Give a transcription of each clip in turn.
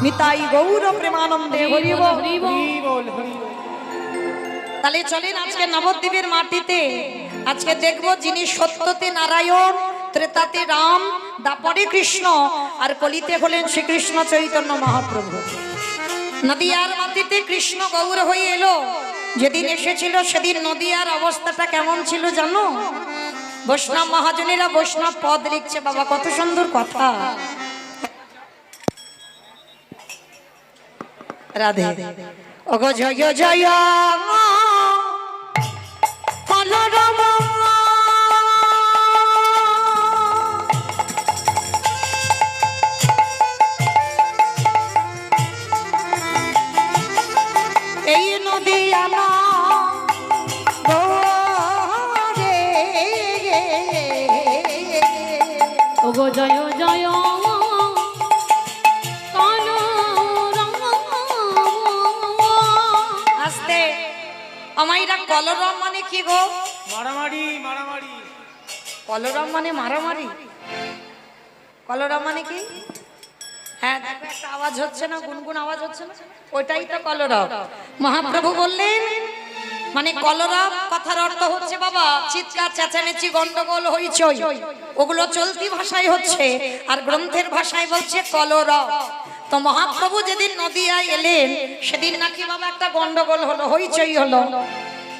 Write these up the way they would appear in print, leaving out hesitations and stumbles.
নিতাই গৌর প্রেমানন্দে হরি বল হরি বল। তাহলে চলেন আজকে নবদ্বীপের মাটিতে আজকে দেখবো যিনি সত্যতে নারায়ণ, ত্রেতাতে রাম, দাপরে কৃষ্ণ আর কলিতে হলেন শ্রীকৃষ্ণ চৈতন্য মহাপ্রভু। নদিয়ার মাটিতে কৃষ্ণ গৌর হয়ে এলো। যেদিন এসেছিল সেদিন নদিয়ার অবস্থাটা কেমন ছিল জানো? বৈষ্ণব মহাজনেরা বৈষ্ণব পদ লিখছে, বাবা কত সুন্দর কথা। রাধে ওগো জয় জয় কলরব এই নদিয়া না ওগো জয় জয় আস্তে আমাইরা কলরব মানে কি গো? মারামারি মারামারি। কলরব মানে মারামারি। কলরব মানে কি? হ্যাঁ দেখো একটা আওয়াজ হচ্ছে না, গুনগুন আওয়াজ হচ্ছে না, ওইটাই তো কলরব। মহাপ্রভু বললেন মানে কলরব কথার অর্থ হচ্ছে বাবা চিৎকার চেঁচামেচি গন্ডগোল হইচই, ওগুলো চলতি ভাষায় হচ্ছে, আর গ্রন্থের ভাষায় বলছে কলরব। তো মহাপ্রভু যেদিন নদিয়ায় এলেন সেদিন নাকি বাবা একটা গন্ডগোল হলো, হইচই হলো,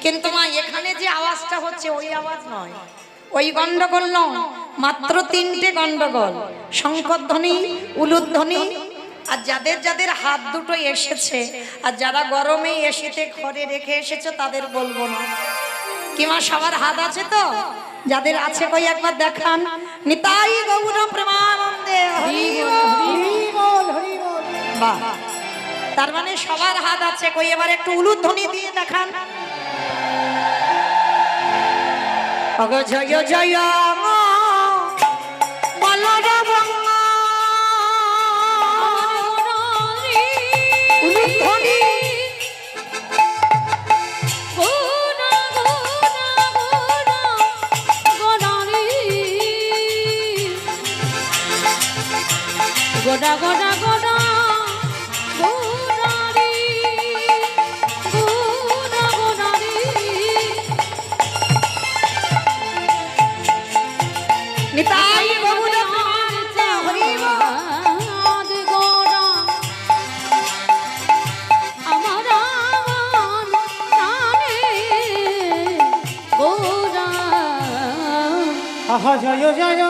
কিন্তু মা এখানে যে আওয়াজটা হচ্ছে ওই আওয়াজ নয়, ওই গন্ডগোল নয়, মাত্র তিনটে গন্ডগোল, শঙ্খধ্বনি, উলুধ্বনি, আর যাদের যাদের হাত দুটো এসেছে আর যারা গরমে এসেতে ঘরে রেখে এসেছে তাদের বলবো না। কিমা সবার হাত আছে তো? যাদের আছে কই একবার দেখান। নিতাই গৌর প্রেমানন্দে হরি বল হরি বল। বাহ, তার মানে সবার হাত আছে, কই এবার একটু উলুধ্বনি দিয়ে দেখান। অগো জয় জয় বলরাম উলুধ্বনি গোডা গোডা গোডা নিতাই গৌর হরি বল। আহা জয় জয়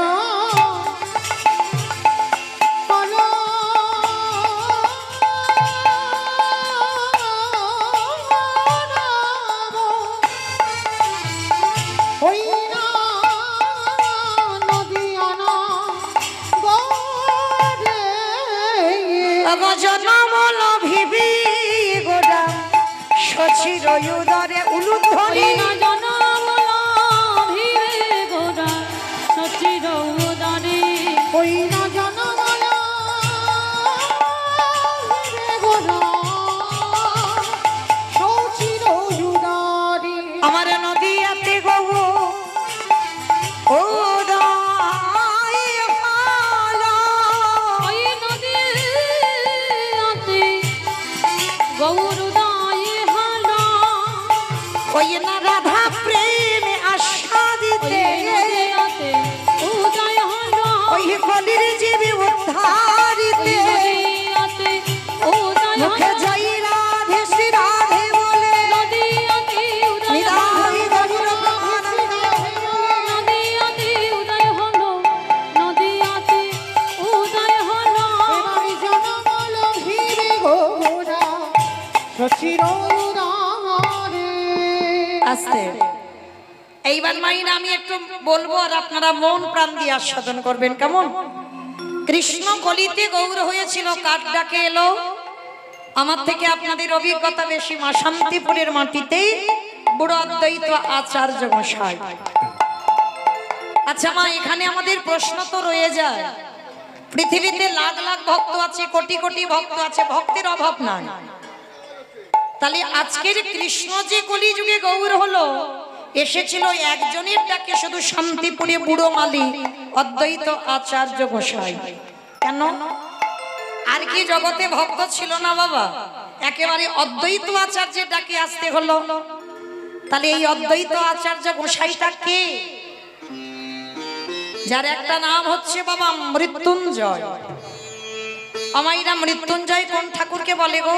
অগো জনমল ভিবি গোডা সচির উদরে উলুধ্বনি ওই না জনমল সচির উদরে আমার নদিয়াতে গো ও ওই না রাধা প্রেমে আস্বাদিতে ওই কলির জীবী উদ্ধারিতে মুখে জয় রাধে শ্রী রাধে বলে নিতাই গৌর আস্তে। এইবার মাইনা আমি একটু বলবো আর আপনারা মন প্রাণ দিয়ে আস্বাদন করবেন, কেমন? কৃষ্ণ কলিতে গৌর হয়েছিল, কার ডাকে এলো? আমার থেকে আপনাদের অভিজ্ঞতা বেশি, মা শান্তিপুরের মাটিতে বুড়ো অদ্বৈত আচার্য মশাই। আচ্ছা মা, এখানে আমাদের প্রশ্ন তো রয়ে যায়, পৃথিবীতে লাখ লাখ ভক্ত আছে, কোটি কোটি ভক্ত আছে, ভক্তের অভাব নাই, তাহলে আজকের কৃষ্ণ যে কলিযুগে গৌর হলো এসেছিল একজনের ডাকে, শুধু শান্তিপুরে বুড়ো মালি অদ্বৈত আচার্য গোসাই। কেন? আর কি জগতে ভক্ত ছিল না বাবা? একেবারে অদ্বৈত আচার্যের ডাকে আসতে হলো। তাহলে এই অদ্বৈত আচার্য গোসাইটা কে? যার একটা নাম হচ্ছে বাবা মৃত্যুঞ্জয়। আমাইরা মৃত্যুঞ্জয় কোন ঠাকুরকে বলে গো?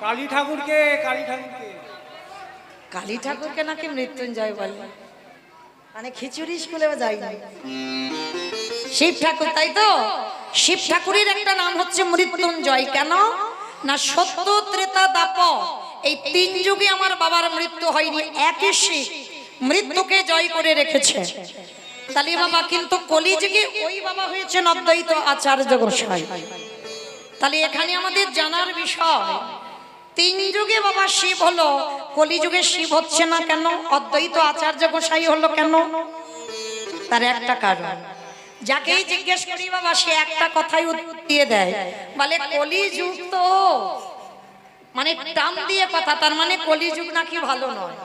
কালী ঠাকুরকে, কালী ঠাকুরকে। কালী ঠাকুরকে নাকি মৃত্যুঞ্জয় বলে? মানে খিচুড়ি স্কুলে যাই না। শিব ঠাকুর, তাই তো? শিব ঠাকুরের একটা নাম হচ্ছে মৃত্যুঞ্জয়। কেন না সত্য ত্রেতা দাপর এই তিন যুগে আমার বাবার মৃত্যু হয়নি, একই শিব মৃত্যুকে জয় করে রেখেছে। তাহলে বাবা কিন্তু কলিযুগে ওই বাবা হয়েছেন অদ্বৈত আচার্য গোসাই। তাহলে এখানে আমাদের জানার বিষয়, তিন যুগে বাবা শিব হলো, কলিযুগে শিব হচ্ছে না কেন? অদ্বৈত আচার্য গোসাই হলো কেন? তার একটা কারণ, যাকেই জিজ্ঞেস করি বাবা সে একটা কথাই উত্তর দিয়ে দেয়, বলে কলিযুগ তো মানে টান দিয়ে কথা, তার মানে কলিযুগ নাকি ভালো নয়।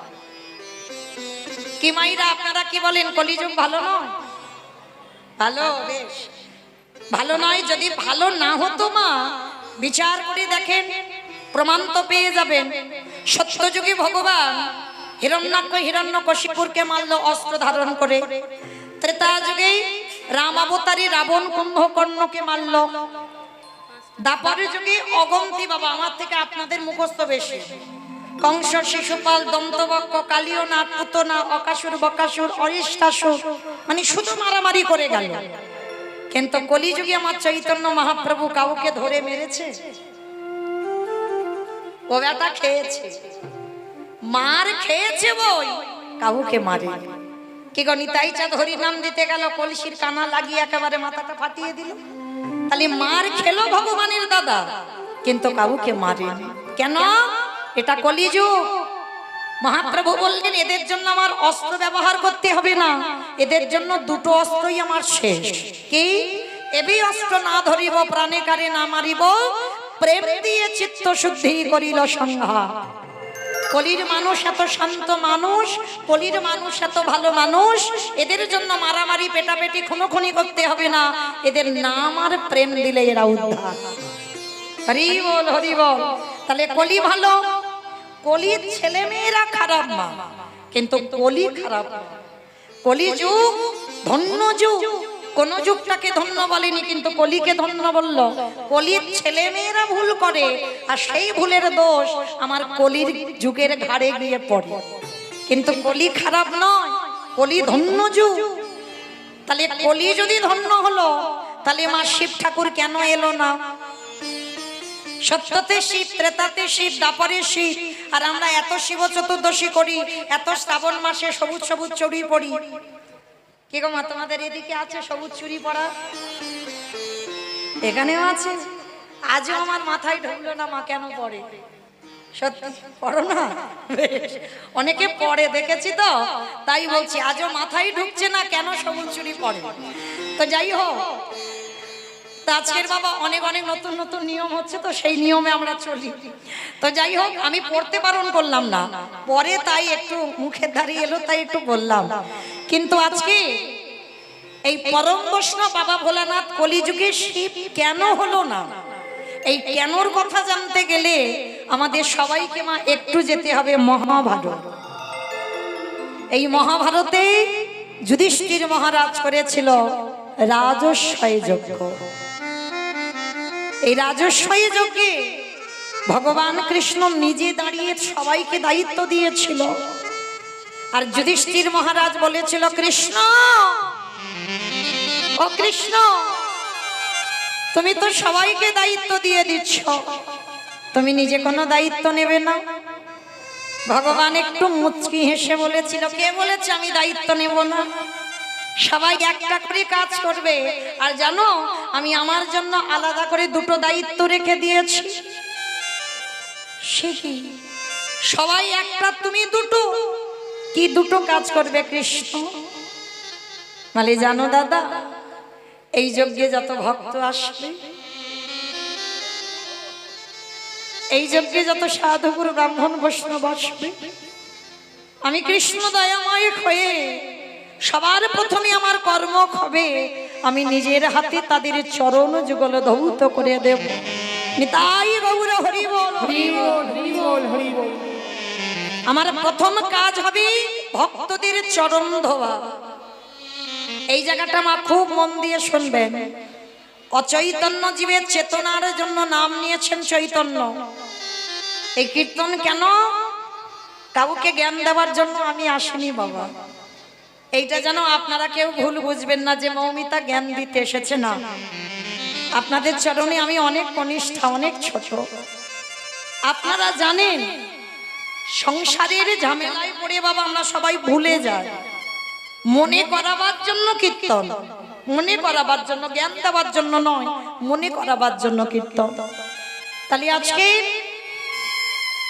কি মাইরা আপনারা কি বলেন? কলিযুগ ভালো নয়? ভালো, বেশ ভালো নয়। যদি ভালো না হতো মা, বিচার করে দেখেন, প্রমাণ তো পেয়ে যাবেন। সত্যযুগে ভগবান হিরণ্যকশিপুরকে মারল অস্ত্র ধারণ করে। ত্রেতা যুগে রাম অবতারী রাবণ কুম্ভকর্ণকে মারল। দাপর যুগে অগন্তি বাবা, আমার থেকে আপনাদের মুখস্থ বেশি, কংস, শিশুপাল, দন্তবক্ষ, কালিয়নাথ, পুতনা, অকাসুর, বকাসুর, অরিষ্টাসুর, মানে শুধু মারামারি করে গেল। কিন্তু কলিযুগে আমার চৈতন্য মহাপ্রভু কাউকে ধরে মেরেছে? ও বেটা খেয়েছে, মার খেয়েছে বই, কাউকে মারে। কি গো নিতাই চাঁদ হরি নাম দিতে গেল, কলসির কানা লাগিয়ে একেবারে মাথাটা ফাটিয়ে দিল। তাহলে মার খেলো ভগবানের দাদা, কিন্তু কাউকে মারেনি। কেন? এটা কলিযুগ। মহাপ্রভু বললেন এদের জন্য আমার অস্ত্র ব্যবহার করতে হবে না, এদের জন্য দুটো অস্ত্রই আমার শেষ। কি? এবি অস্ত্র না ধরিব, প্রাণে কারে না মারিব, প্রেম দিয়ে চিত্ত শুদ্ধি করিল সংহার। কলির মানুষ এত শান্ত মানুষ, কলির মানুষ এত ভালো মানুষ, এদের জন্য মারামারি পেটাপেটি খুনোখুনি করতে হবে না, এদের নাম আর প্রেম দিলে এরা উদ্ধার। হরি বল, হরি বল। তাহলে কলি ভালো, কলির ছেলে মেয়েরা খারাপ মা, কিন্তু কলি খারাপ না। কলি যুগ ধন্য যুগ, কোন যুগটাকে ধন্য বলেনি, কিন্তু কলিকে ধন্য বলল। কলির ছেলে মেয়েরা ভুল করে, আর সেই ভুলের দোষ আমার কলির যুগের ঘাড়ে গিয়ে পড়ে। কিন্তু কলি খারাপ নয়, কলি ধন্য যুগ। তাহলে কলি যদি ধন্য হলো, তাহলে মা শিব ঠাকুর কেন এলো না? সত্যতে শিব, ত্রেতাতে শিব, দাপরে শিব, আর আমরা এত শিব চতুর্দশী করি, এত শ্রাবণ মাসে সবুজ সবুজ চুড়ি পড়ি। কি গো মা, তোমাদের এদিকে আছে সবুজ চুড়ি পড়া? এখানেও আছে। আজও আমার মাথায় ঢুকলো না মা কেন পড়ে। সত্যি পড়ো না? অনেকে পড়ে দেখেছি তো, তাই বলছি আজও মাথায় ঢুকছে না কেন সবুজ চুড়ি পড়ে। তো যাই হোক, আজকের বাবা অনেক অনেক নতুন নতুন নিয়ম হচ্ছে, তো সেই নিয়মে আমরা চলি। তো যাই হোক, আমি পড়তে বারণ করলাম না, পরে তাই একটু মুখের দাঁড়িয়ে এলো তাই একটু বললাম। কিন্তু আজকে এই পরম বৈষ্ণব বাবা ভোলানাথ কলিযুগে শিব কেন হলো না, এই কেনর কথা জানতে গেলে আমাদের সবাইকে মা একটু যেতে হবে মহাভারত। এই মহাভারতে যুধিষ্ঠির মহারাজ করেছিল রাজস্বয় যজ্ঞ। এই রাজস্বয় যজ্ঞে ভগবান কৃষ্ণ নিজে দাঁড়িয়ে সবাইকে দায়িত্ব দিয়েছিল। আর যুধিষ্ঠির মহারাজ বলেছিল, কৃষ্ণ, ও কৃষ্ণ, তুমি তো সবাইকে দায়িত্ব দিয়ে দিচ্ছ, তুমি নিজে কোনো দায়িত্ব নেবে না? ভগবান একটু মুচকি হেসে বলেছিল, কে বলেছে আমি দায়িত্ব নেব না? সবাই একটা করে কাজ করবে। আর জানো, আমি আমার জন্য আলাদা করে দুটো দায়িত্ব রেখে দিয়েছি। সে কি? সবাই একটা, তুমি দুটো। কি দুটো কাজ করবে কৃষ্ণ? মানে জানো দাদা, এই যজ্ঞে যত ভক্ত আসবে, এই যজ্ঞে যত সাধুগুরু ব্রাহ্মণ বৈষ্ণব আসবে, আমি কৃষ্ণ দয়াময় হয়ে সবার প্রথমে আমার কর্ম হবে, আমি নিজের হাতে তাদের চরণ যুগল ধৌত করে দেব। নিতাই গৌর হরি বল। হরি বল হরি বল হরি বল। আমার প্রথম কাজ হবে ভক্তদের চরণ ধোয়া। এই জায়গাটা মা খুব মন দিয়ে শুনবেন। অচৈতন্য জীবের চেতনার জন্য নাম নিয়েছেন চৈতন্য। এই কীর্তন কেন? কাউকে জ্ঞান দেওয়ার জন্য আমি আসিনি বাবা। এইটা যেন আপনারা কেউ ভুল বুঝবেন না যে মৌমিতা জ্ঞান দিতে এসেছে, না। আপনাদের চরণে আমি অনেক কনিষ্ঠা, অনেক ছোট। আপনারা জানেন সংসারের ঝামেলায় পড়ে বাবা আমরা সবাই ভুলে যাই। মনে করাবার জন্য কীর্তন, মনে করাবার জন্য, জ্ঞান দেওয়ার জন্য নয়, মনে করাবার জন্য কীর্তন। তাহলে আজকে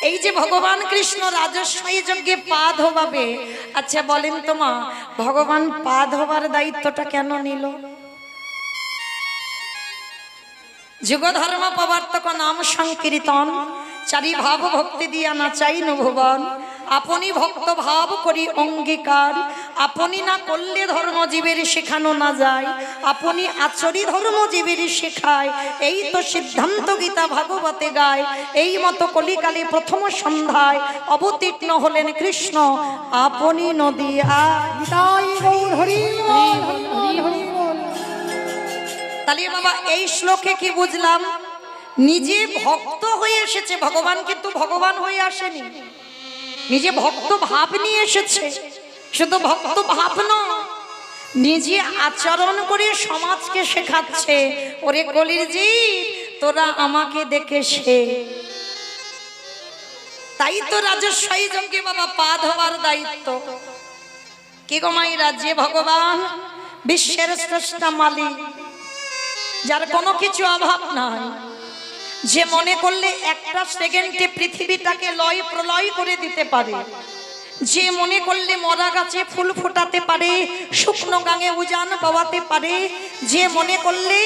এই যে ভগবান কৃষ্ণ রাজস্বী যজ্ঞে পা ধোবাবে, আচ্ছা বলেন তো মা, ভগবান পা ধোবার দায়িত্বটা কেন নিল? যুগ ধর্ম প্রবর্তক নাম সংকীর্তন, চারি ভাব ভক্তি দিয়া না চাই ভুবন। আপনি ভক্ত ভাব করি অঙ্গীকার, আপনি না করলে ধর্মজীবের শেখানো না যায়, আপনি আচরি ধর্মজীবের শেখায়। এই তো সিদ্ধান্ত গীতা ভাগবতে গায়। এই মতো কলিকালে প্রথম সন্ধ্যায় অবতীর্ণ হলেন কৃষ্ণ আপনি নদিয়া। নিতাই গৌর হরি বল হরি বল হরি বল। তাহলে বাবা এই শ্লোকে কি বুঝলাম? নিজে ভক্ত হয়ে এসেছে ভগবান, কিন্তু ভগবান হয়ে আসেনি। নিজে ভক্ত ভাব নিয়ে এসেছে। শুধু ভক্ত ভাব নয়, নিজে আচরণ করে সমাজকে শেখাচ্ছে, ওরে কলির জীব তোরা আমাকে দেখে সে। তাই তো রাজস্বী যজ্ঞে বাবা পা ধোয়ার দায়িত্ব। কি গো মাইরা, যে ভগবান বিশ্বের শ্রেষ্ঠ মালিক, যার কোনো কিছু অভাব নাই, যে মনে করলে একটা সেকেন্ডে পৃথিবীটাকে লয় প্রলয় করে দিতে পারে, যে মনে করলে মরা গাছে ফুল ফোটাতে পারে, শুকনো গাঙে উজান পাওয়াতে পারে, যে মনে করলে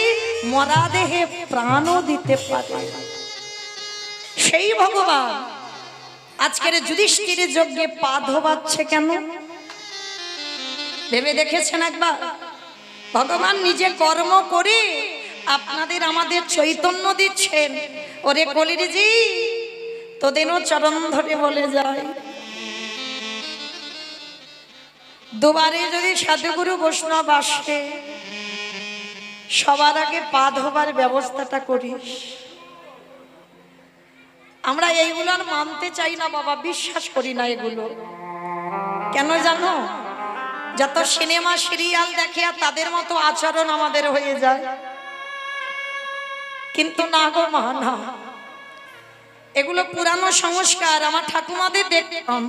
মরা দেহে প্রাণও দিতে পারে, সেই ভগবান আজকের যুধিষ্ঠির যজ্ঞে পা ধোবাচ্ছে কেন? ভেবে দেখেছেন একবার? ভগবান নিজে কর্ম করে আপনাদের আমাদের চৈতন্য দিচ্ছেন। ওরে কলির জি তোদেরও চরণ ধরে বলে যায়, দুবারে যদি সাধুগুরু বৈষ্ণব আসে সবার আগে পা ধোবার ব্যবস্থাটা করিস। আমরা এইগুলো আর মানতে চাই না বাবা, বিশ্বাস করি না এগুলো। কেন জানো? যত সিনেমা সিরিয়াল দেখে আর তাদের মতো আচরণ আমাদের হয়ে যায়। কিন্তু না গো মা, না, এগুলো পুরানো সংস্কার। আমার ঠাকুমাদের দেখতাম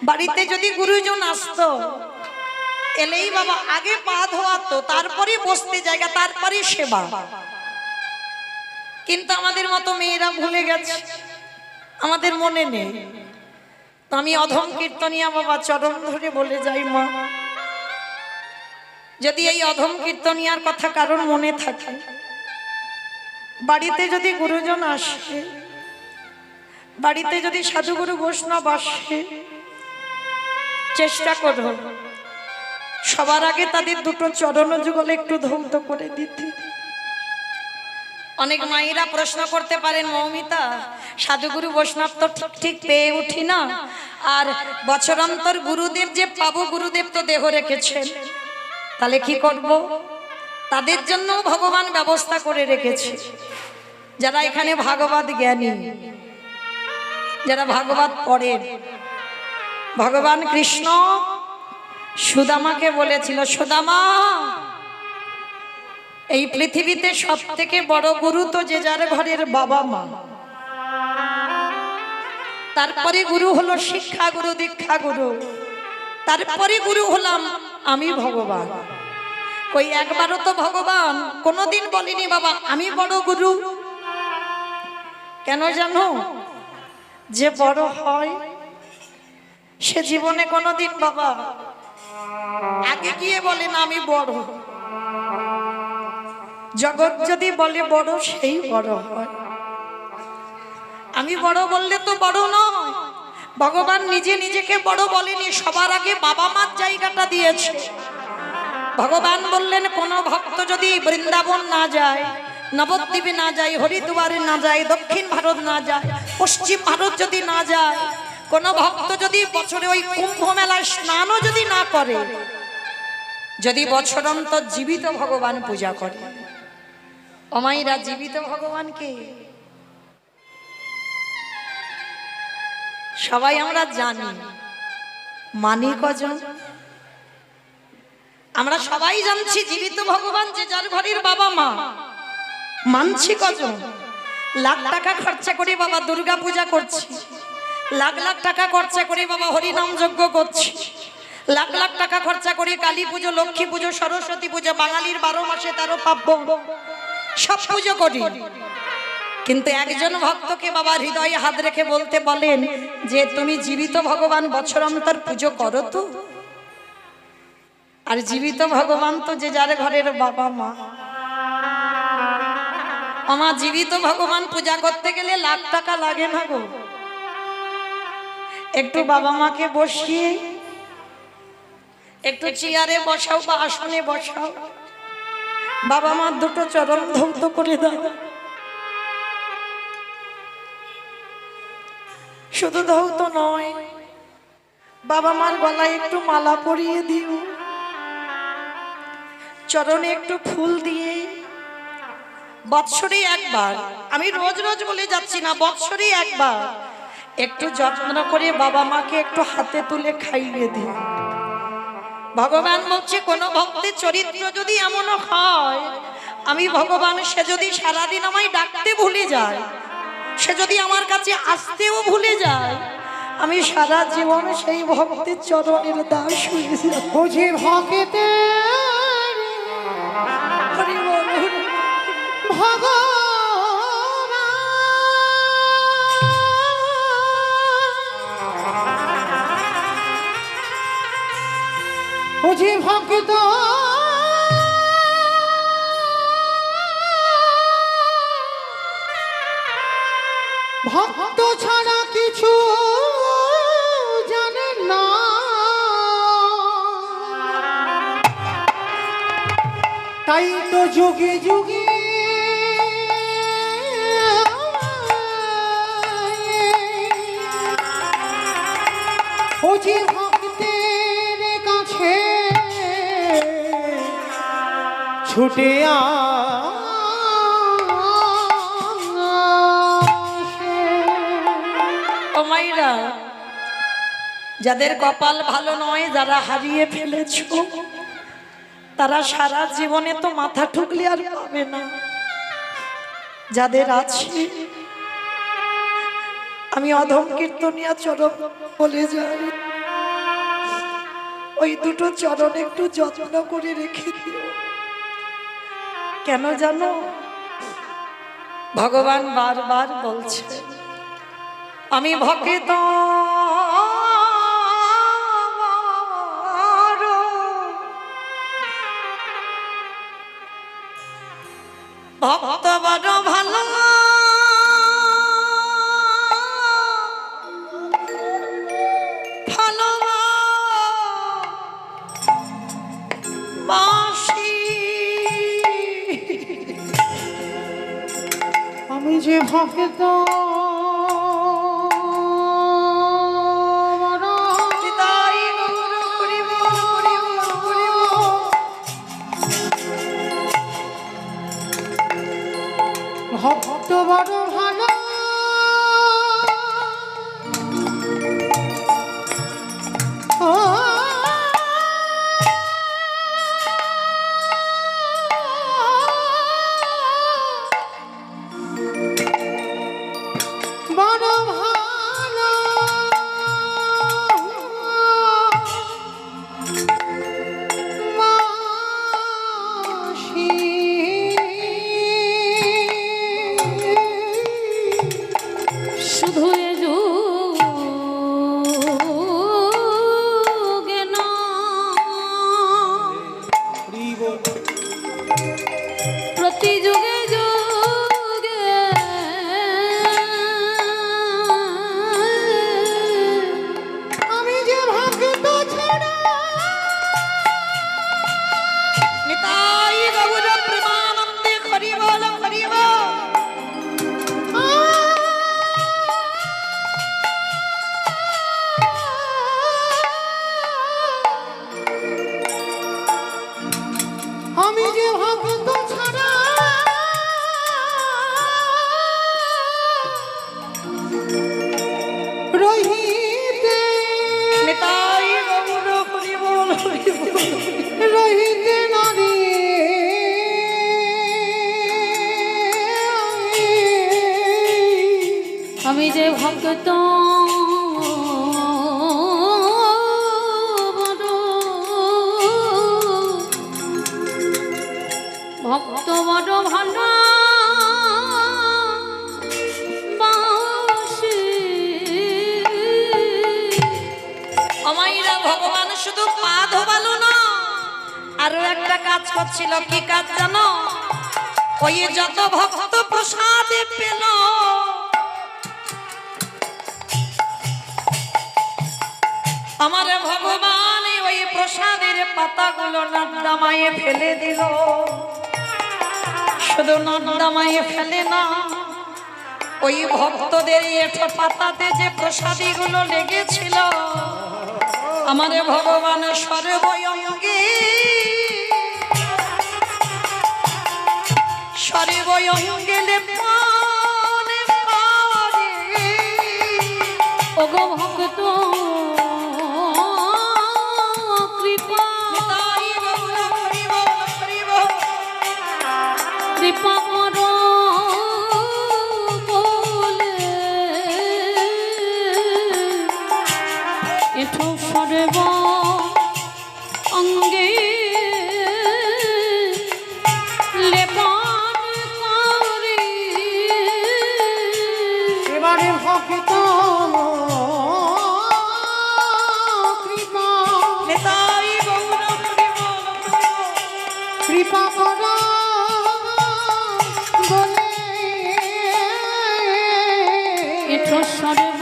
বাড়িতে যদি গুরুজন আসতো, এলেই বাবা আগে পা ধোয়াতো, তারপরে বসতে জায়গা, তারপরে সেবা। কিন্তু আমাদের মতো মেয়েরা ভুলে গেছে, আমাদের মনে নেই। তো আমি অধম কীর্তনিয়া বাবা চরণ ধরে বলে যাই, মা যদি এই অধম কীর্তনিয়ার কথা কারণ মনে থাকে, বাড়িতে যদি গুরুজন আসে, বাড়িতে যদি সাধুগুরু বৈষ্ণব আসে, চেষ্টা করো সবার আগে তাদের দুটো চরণ যুগলে একটু ধৌত করে দিতে। অনেক মায়েরা প্রশ্ন করতে পারেন, মৌমিতা সাধুগুরু বৈষ্ণব তো ঠিক পেয়ে উঠি না, আর বছরান্তর গুরুদেব যে পাবো, গুরুদেব তো দেহ রেখেছেন, তাহলে কি করব? তাদের জন্য ভগবান ব্যবস্থা করে রেখেছে। যারা এখানে ভাগবত জ্ঞানী, যারা ভাগবত পড়েন, ভগবান কৃষ্ণ সুদামাকে বলেছিল, সুদামা এই পৃথিবীতে সব থেকে বড় গুরু তো যে যার ঘরের বাবা মা, তারপরে গুরু হলো শিক্ষা গুরু, দীক্ষা গুরু, তারপরে গুরু হলাম আমি ভগবান। কই একবারও তো ভগবান কোনোদিন বলিনি বাবা আমি বড় গুরু। কেন জানো? যে বড় হয় সে জীবনে কোনোদিন বাবা আগে গিয়ে বলে না আমি বড়। জগৎ যদি বলে বড়, সেই বড় হয়। আমি বড় বললে তো বড় নয়। ভগবান নিজে নিজেকে বড় বলেনি, সবার আগে বাবা মার জায়গাটা দিয়েছে। ভগবান বললেন কোন ভক্ত যদি বৃন্দাবন না যায়, নবদ্বীপে না যায়, হরিদ্বারে না যায়, দক্ষিণ ভারত না যায়, পশ্চিম ভারত যদি না যায়, কোন ভক্ত যদি বছরে ওই কুম্ভ মেলায় স্নানও যদি না করে, যদি বছর অন্তর জীবিত ভগবান পূজা করে, অমাইরা জীবিত ভগবানকে সবাই আমরা জানি, মানি কজন? আমরা সবাই জানছি জীবিত ভগবান যে যার ঘরের বাবা মা, মানছি কজন? লাখ টাকা খরচা করে বাবা দুর্গা পূজা করছি, লাখ লাখ টাকা খরচা করে বাবা হরিনাম যজ্ঞ করছি, লাখ লাখ টাকা খরচা করে কালী পুজো, লক্ষ্মী পুজো, সরস্বতী পুজো, বাঙালির 12 মাসে 13 পার্বণ সব পুজো করি। কিন্তু একজন ভক্তকে বাবা হৃদয়ে হাত রেখে বলতে বলেন যে তুমি জীবিত ভগবান বছর অন্তর পুজো করো তো? আর জীবিত ভগবান তো যে যার ঘরের বাবা মা। আমার জীবিত ভগবান পূজা করতে গেলে লাখ টাকা লাগে না গো। একটু বাবা মাকে বসিয়ে একটু চেয়ারে বসাও বা আসনে বসাও, বাবা মার দুটো চরণ ধৌত করে দাও। শুধু ধৌত নয়, বাবা মার গলায় একটু মালা পরিয়ে দিও, চরণে একটু ফুল দিয়ে বৎসরে একবার, আমি রোজ রোজ বলে যাচ্ছি না, বৎসরে একবার একটু যত্ন করে বাবা মাকে একটু হাতে তুলে খাইয়ে দিও। ভগবান বলছে কোন ভক্তের চরিত্র যদি এমন হয়, আমি ভগবান সে যদি সারাদিন আমায় ডাকতে ভুলে যায়, সে যদি আমার কাছে আসতেও ভুলে যায়, আমি সারা জীবন সেই ভক্তের চরণের দাস হয়ে যাব। বুঝি ভক্তে বুঝি ভক্ত ভক্ত ছাড়া কিছু জানে না, তাই তো যুগে যুগে বুঝি ভক্তের কাছে ছুটে ও মাইরা, যাদের কপাল ভালো নয়, যারা হারিয়ে ফেলেছো, তারা সারা জীবনে তো মাথা ঠুকলে আর পাবে না। যাদের আছে, আমি অধম কীর্তনিয়া চরণ বলে যাই, ওই দুটো চরণ একটু যত্ন করে রেখে দিও। কেন জানো? ভগবান বারবার বলছে আমি ভক্ত ভক্ত বড় ভালো, ভালোবাসি আমি যে ভক্ত ভক্ত বড় ভালো, আমি যে ভক্ত বড়, ভক্ত বড় ভালো আমাইরা ভগবান শুধু পা ধোবালো না, আরো একটা কাজ করছিল। কি কাজ জানো? ওই যত ভক্ত প্রসাদে পেল, আমার ভগবান ওই প্রসাদের পাতাগুলো নর্দমায় ফেলে দিল। শুধু নর্দমায় ফেলে না, ওই ভক্তদের এঠো পাতাতে যে প্রসাদীগুলো লেগেছিল, আমার ভগবান সর্বঙ্গে সর্বঙ্গে লেপনে করে। ওগো ভক্ত কৃপা কৃপা করো বলে এঠো সর্ব অঙ্গে লেপন করে। এবারে ভক্ত কৃপা নেতাই গৌর কৃপা করো বলে এঠো সর্ব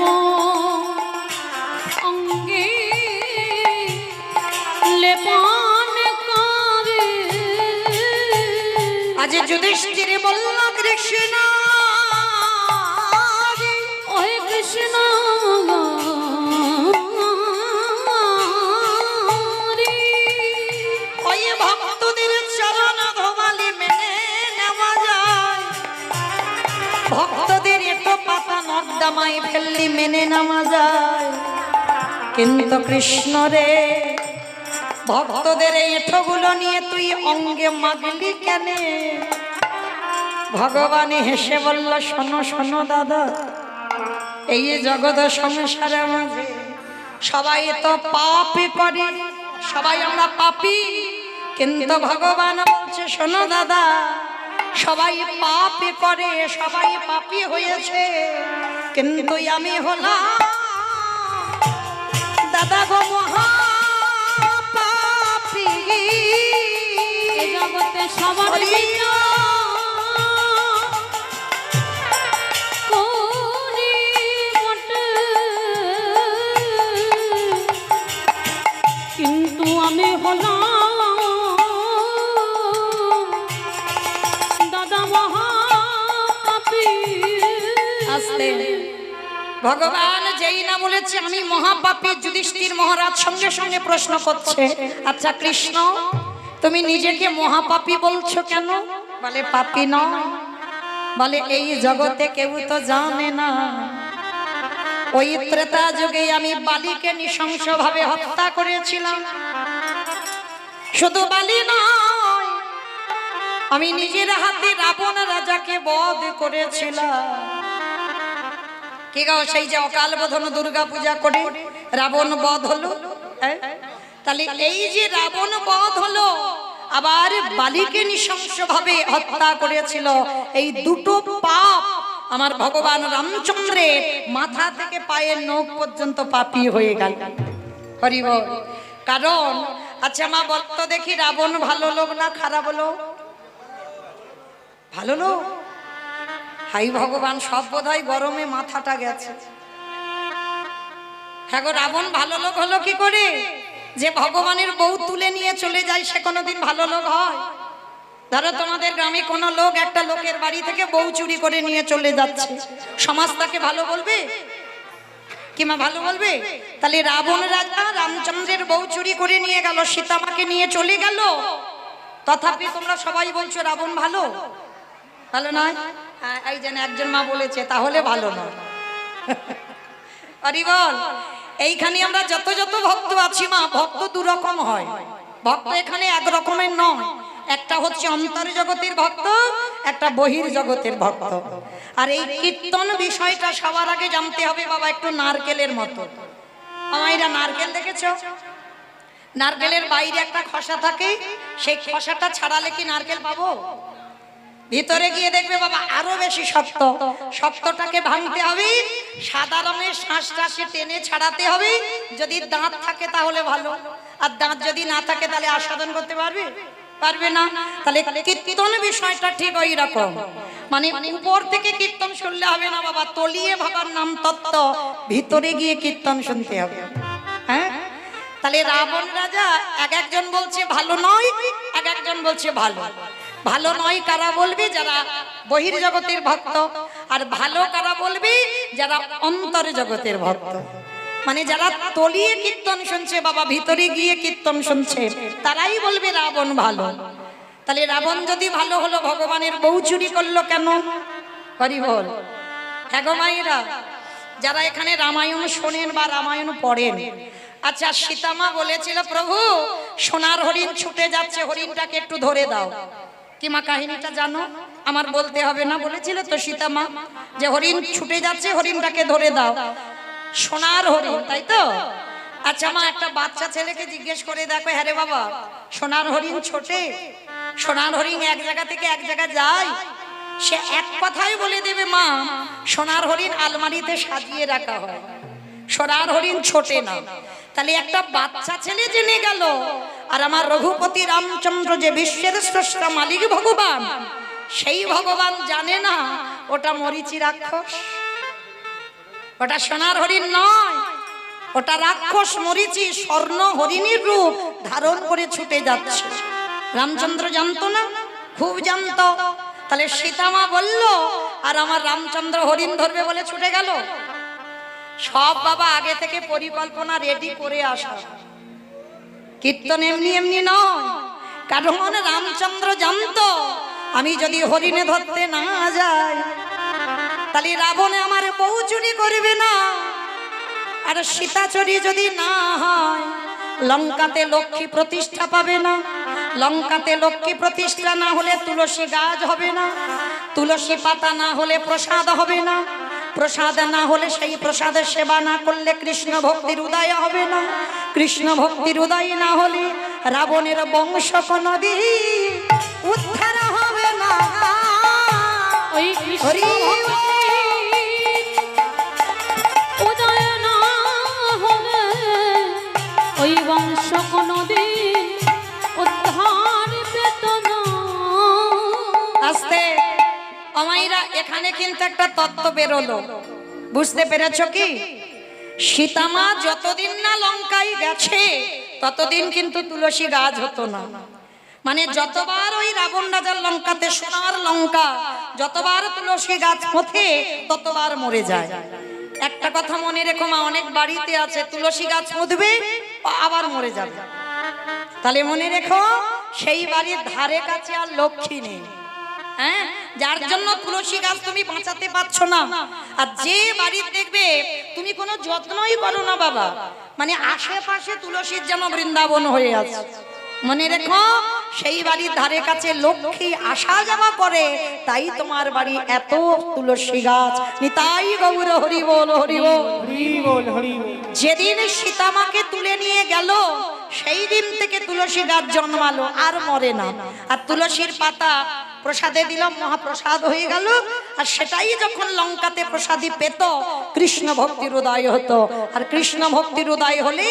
অঙ্গে লেপন করে। আজ যুধিষ্ঠির বলল কৃষ্ণ ওহে কৃষ্ণ ওই ভক্তদের চরণ ধোবালি মেনে নেওয়া যায়, ভক্তদের এত পাতা নর্দমায় ফেললি মেনে নেওয়া যায়, কিন্তু কৃষ্ণ রে ভক্তদের এই এঠোগুলো নিয়ে তুই অঙ্গে মাগলি কেন? ভগবান হেসে বলল, শোনো শোনো দাদা, এই জগৎ সংসারের মাঝে সবাই তো পাপই করে, সবাই আমরা পাপী, কিন্তু ভগবান বলছে শোনো দাদা, সবাই পাপই করে, সবাই পাপী হয়েছে, কিন্তু আমি হলাম দাদা গো মহা পাপী। এ জগতে সবার বিচার করি বটে, কিন্তু আমি হলাম দাদা মহাপাপী। আসলে ভগবান যেই না বলেছে আমি মহাপাপী, যুধিষ্ঠির মহারাজ সঙ্গে সঙ্গে প্রশ্ন করছে, আচ্ছা কৃষ্ণ তুমি নিজেকে মহাপাপী বলছো কেন? বলে পাপী নয়, বলে এই জগতে কেউ তো জানে না, ওই ত্রেতা যুগে আমি বালিকে নৃশংসভাবে হত্যা করেছিলাম। শুধু বালি নয়, আমি নিজের হাতে রাবণ রাজাকে বধ করেছিলাম। কি গো, সেই যে অকাল বোধন দুর্গা পূজা করে রাবণ বধ হলো, তাহলে এই যে রাবণ বধ হলো, আবার বালিকে নৃশংসভাবে হত্যা করেছিল, এই দুটো পাপ আমার ভগবান রামচন্দ্রের মাথা থেকে পায়ের নখ পর্যন্ত পাপী হয়ে গেল। হরি বল। কারণ আচ্ছা মা বলতো দেখি, রাবণ ভালো লোক না খারাপ লোক? ভালো লোক। হাই ভগবান, সব বোধহয় গরমে মাথাটা গেছে। হ্যাঁ গো, রাবণ ভালো লোক হলো কি করে? যে ভগবানের বউ তুলে নিয়ে চলে যায়, সে কোনোদিন ভালো লোক হয়? ধরো তোমাদের গ্রামে কোনো লোক একটা লোকের বাড়ি থেকে বউ চুরি করে নিয়ে চলে যাচ্ছে, সমাজ তাকে ভালো বলবে কি মা? ভালো বলবে? তাহলে রাবণ রাজা রামচন্দ্রের বউ চুরি করে নিয়ে গেল, সীতামাকে নিয়ে চলে গেল, তথাপি তোমরা সবাই বলছো রাবণ ভালো? ভালো নয়? হ্যাঁ, এই যেন একজন মা বলেছে তাহলে ভালো নয়। হরি বল। এইখানে আমরা যত যত ভক্ত আছি মা, ভক্ত দু রকম হয়, ভক্ত এখানে এক রকমের নয়। এক একটা হচ্ছে অন্তর জগতের ভক্ত, একটা বহির জগতের ভক্ত। আর এই কীর্তন বিষয়টা সবার আগে জানতে হবে বাবা একটু নারকেলের মতো। আমাইরা নারকেল দেখেছো? নারকেলের বাইরে একটা খসা থাকে, সেই খসাটা ছাড়ালে কি নারকেল পাবো? ভিতরে গিয়ে দেখবে বাবা আরো বেশি শক্ত। শক্তটাকে ভাঙতে হবে, সাদা রঙের শাঁসটা সে টেনে ছাড়াতে হবে। যদি দাঁত থাকে তাহলে ভালো, আর দাঁত যদি না থাকে তাহলে আস্বাদন করতে পারবে পারবে না। তাহলে কীর্তন বিষয়টা ঠিক ওই রকম, মানে উপর থেকে কীর্তন শুনলে হবে না বাবা, তলিয়ে ভাবার নাম তত্ত্ব, ভিতরে গিয়ে কীর্তন শুনতে হবে। হ্যাঁ, তাহলে রাবণ রাজা এক একজন বলছে ভালো নয়, এক একজন বলছে ভালো। ভালো নয় কারা বলবে? যারা বহির জগতের ভক্ত। আর ভালো কারা বলবে? যারা অন্তর জগতের ভক্ত, মানে যারা তলিয়ে কীর্তন শুনছে বাবা, ভিতরে গিয়ে কীর্তন শুনছে, তারাই বলবে রাবণ ভালো। তাহলে রাবণ যদি ভালো হলো, ভগবানের বউ চুরি করলো কেন? হরি বল। এগো মায়েরা, যারা এখানে রামায়ণ শোনেন বা রামায়ণ পড়েন, আচ্ছা সীতামা বলেছিল প্রভু সোনার হরিণ ছুটে যাচ্ছে, হরিণটাকে একটু ধরে দাও। কি মা কাহিনীটা জানো? আমার বলতে হবে না, বলেছিল তো সীতামা যে হরিণ ছুটে যাচ্ছে, হরিণটাকে ধরে দাও। সোনার হরিণ, তাই তো? আচ্ছা মা, একটা বাচ্চা ছেলেকে জিজ্ঞেস করে দেখো, হ্যাঁ রে বাবা সোনার হরিণ ছোটে? সোনার হরিণ এক জায়গা থেকে এক জায়গা যায়? সে এক কথাই বলে দেবে মা, সোনার হরিণ আলমারিতে সাজিয়ে রাখা হয়, সোনার হরিণ ছোটে না। তাহলে একটা বাচ্চা ছেলে জেনে গেল, আর আমার রঘুপতি রামচন্দ্র যে বিশ্বের স্রষ্টা মালিক ভগবান, সেই ভগবান জানে না ওটা মরিচি রাক্ষস, ওটা সোনার হরিণ নয়, ওটা রাক্ষস মরিচি স্বর্ণ হরিণীর রূপ ধারণ করে ছুটে যাচ্ছে। রামচন্দ্র জানতো না? খুব জানতো। তাহলে সীতামা বলল, আর আমার রামচন্দ্র হরিণ ধরবে বলে ছুটে গেল। সব বাবা আগে থেকে পরিকল্পনা রেডি করে আসা, কীর্তন এমনি এমনি নয়। কারণ রামচন্দ্র জানতো আমি যদি হরিণে ধরতে না যাই, তাহলে রাবণে আমার বউ চুরি করবে না, আর সীতা চুরি যদি না হয় লঙ্কাতে লক্ষ্মী প্রতিষ্ঠা পাবে না। লঙ্কাতে লক্ষ্মী প্রতিষ্ঠা না হলে তুলসী গাছ হবে না, তুলসী পাতা না হলে প্রসাদ হবে না, প্রসাদ না হলে সেই প্রসাদের সেবা না করলে কৃষ্ণ ভক্তির উদয় হবে না, কৃষ্ণ ভক্তির উদয় না হলে রাবণের বংশ কোনদিন উদ্ধার হবে না। ওই কৃষ্ণ উদয় না হলে ওই বংশ কোনদিন উদ্ধার পেত না। আস্তে আমাইরা, এখানে কিন্তু একটা তত্ত্ব বেরোলো, বুঝতে পেরেছ কি? সীতামা যতদিন না লঙ্কায় গেছে ততদিন কিন্তু তুলসী গাছ হতো না। মানে যতবার ওই রাবণ রাজার লঙ্কাতে, সোনার লঙ্কা, যতবার তুলসী গাছ পোঁথে ততবার মরে যায়। একটা কথা মনে রেখো মা, অনেক বাড়িতে আছে তুলসী গাছ পুঁতবে আবার মরে যাবে। তাহলে মনে রেখো সেই বাড়ির ধারে কাছে আর লক্ষ্মী নেই। হ্যাঁ, যার জন্য তুলসী গাছ তুমি বাঁচাতে পারছো না। আর যে বাড়ির দেখবে তুমি কোনো যত্নই করো না বাবা, মানে আশেপাশে তুলসীর যেন বৃন্দাবন হয়ে আছে, মনে রেখো সেই বাড়ির ধারে কাছে লক্ষ্মী আসা যাওয়া করে, তাই তোমার বাড়ি এত তুলসী গাছ। নিতাই গৌর হরি বল, হরি বল, হরি বল, হরি বল। যেদিন সীতামাকে তুলে নিয়ে গেল সেই দিন থেকে তুলসী গাছ জন্মালো, আর মরে না। আর তুলসীর পাতা প্রসাদে দিলাম, মহাপ্রসাদ হয়ে গেল। আর সেটাই যখন লঙ্কাতে প্রসাদী পেত, কৃষ্ণ ভক্তির উদয় হতো। আর কৃষ্ণ ভক্তির উদয় হলে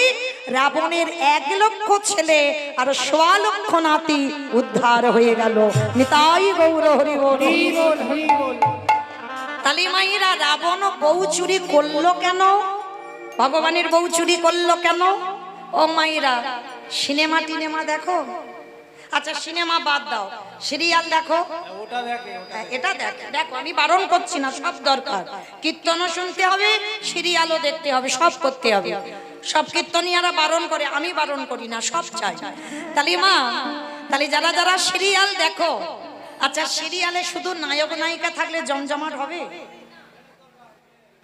রাবণের 1 লক্ষ ছেলে আর 1.25 লক্ষ নাতি উদ্ধার হয়ে গেল। নিতাই গৌর হরি বল, হরি বল, হরি বল। তালি মাইরা রাবণ বউ চুরি করলো কেন? ভগবানের বউ চুরি করলো কেন? ও মাইরা, সিনেমা টিনেমা দেখো? আচ্ছা সিনেমা বাদ দাও, সিরিয়াল দেখো? এটা দেখো, আমি বারণ করছি না, সব দরকার। কীর্তনও শুনতে হবে, সিরিয়ালও দেখতে হবে, সব করতে হবে। সব কীর্তনিয়ারা বারণ করে, আমি বারণ করি না, সব চাই। তাহলে মা, তাহলে যারা যারা সিরিয়াল দেখো, আচ্ছা সিরিয়ালে শুধু নায়ক নায়িকা থাকলে জমজমাট হবে?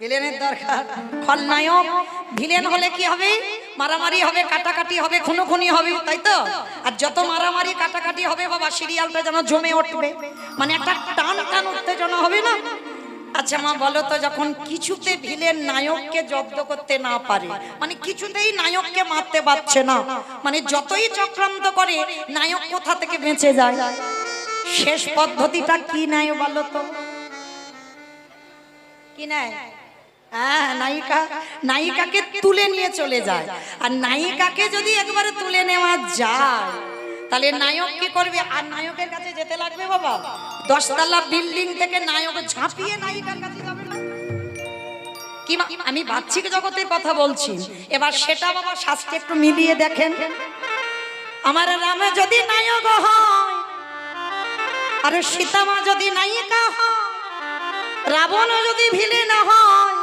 ভিলেনের দরকার। খলনায়ক ভিলেন হলে কি হবে? মারামারি হবে, কাটাকাটি হবে, খুনোখুনি হবে, তাই তো? আর যত মারামারি কাটাকাটি হবে বাবা, সিরিয়ালটা যেন জমে উঠবে, মানে একটা টান টান উত্তেজনা হবে না? আচ্ছা মা বলো তো, যখন কিছুতে ভিলেন নায়ককে জব্দ করতে না পারে, মানে কিছুতেই নায়ককে মারতে পারছে না, মানে যতই চক্রান্ত করে নায়ক কোথা থেকে বেঁচে যায়, শেষ পদ্ধতিটা কি নেয় বলো তো? কি নেয়? হ্যাঁ, নায়িকা, নায়িকাকে তুলে নিয়ে চলে যায়। আর নায়িকাকে যদি একবারে তুলে নেওয়া যায়, তাহলে নায়ক কি করবে? আর নায়কের কাছে যেতে লাগবে বাবা 10 তলা বিল্ডিং থেকে নায়ক ঝাঁপিয়ে নায়িকার কাছে যাবে না? কি আমি বাহ্যিক জগতের কথা বলছি, এবার সেটা বাবা শাস্ত্রে একটু মিলিয়ে দেখেন। আমার রামে যদি নায়ক হয়, আর সীতা মা যদি নায়িকা হয়, রাবণও যদি ভিলেন হয়,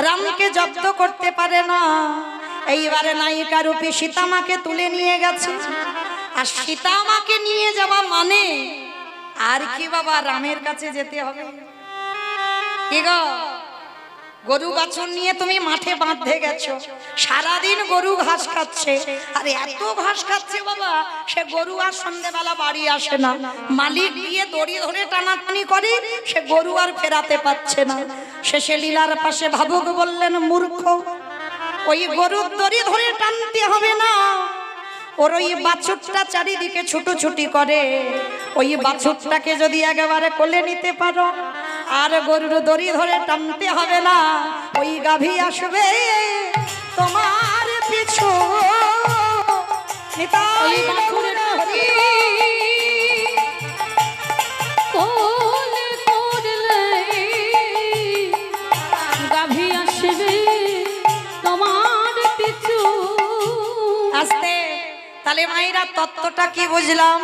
রামকে জব্দ করতে পারে না। এইবারে নায়িকা রূপী সীতামাকে তুলে নিয়ে গেছে, আর সীতামাকে নিয়ে যাওয়া মানে আর কি বাবা, রামের কাছে যেতে হবে। কি গো, গরু বাছুর নিয়ে তুমি মাঠে বাঁধতে গেছো, সারাদিন গরু ঘাস খাচ্ছে, আর এত ঘাস খাচ্ছে বাবা, সে গরু আর সন্ধ্যেবেলা বাড়ি আসে না, মালিক গিয়ে দড়ি ধরে টানাটানি করে, সে গরু আর ফেরাতে পারছে না। শেষে লীলার পাশে ভাবুক বললেন, মূর্খ, ওই গরুর দড়ি ধরে টানতে হবে না, ওর ওই বাছুরটা চারিদিকে ছুটোছুটি করে, ওই বাছুরটাকে যদি একেবারে কোলে নিতে পারো, আর গরুর দড়ি ধরে টানতে হবে না, ওই গাভী আসবে তোমার পিছু। ওই বাছুরের কোলে করলে গাভী আসবে তোমার পিছু। আস্তে, তাহলে মায়েরা তত্ত্বটা কি বুঝলাম?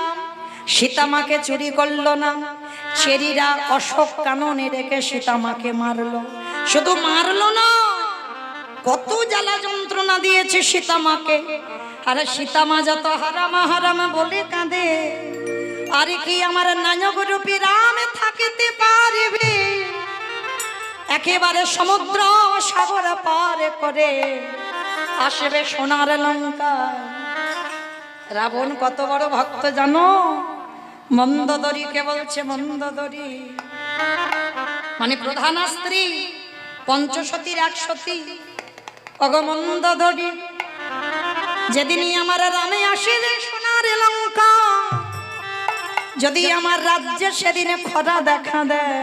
সীতামাকে চুরি করলো না, চেরিরা অশোক কাননে রেখে সীতামাকে মারলো। শুধু মারলো না, কত জ্বালা যন্ত্রণা দিয়েছে সীতামাকে। আর সীতামা যত হারামা হারামা বলে কাঁদে, আর কি আমার নায়ক রূপী রাম থাকিতে পারবে? একেবারে সমুদ্র সাগর পার করে আসবে সোনার লঙ্কা। রাবণ কত বড় ভক্ত জানো? মন্দোদরীকে বলছে, মন্দোদরী মানে প্রধান স্ত্রী, পঞ্চসতীর 1 সতী। অগ মন্দোদরী, যেদিনই আমার রামে আসিলে সোনার লঙ্কা, যদি আমার রাজ্যে সেদিনে খরা দেখা দেয়,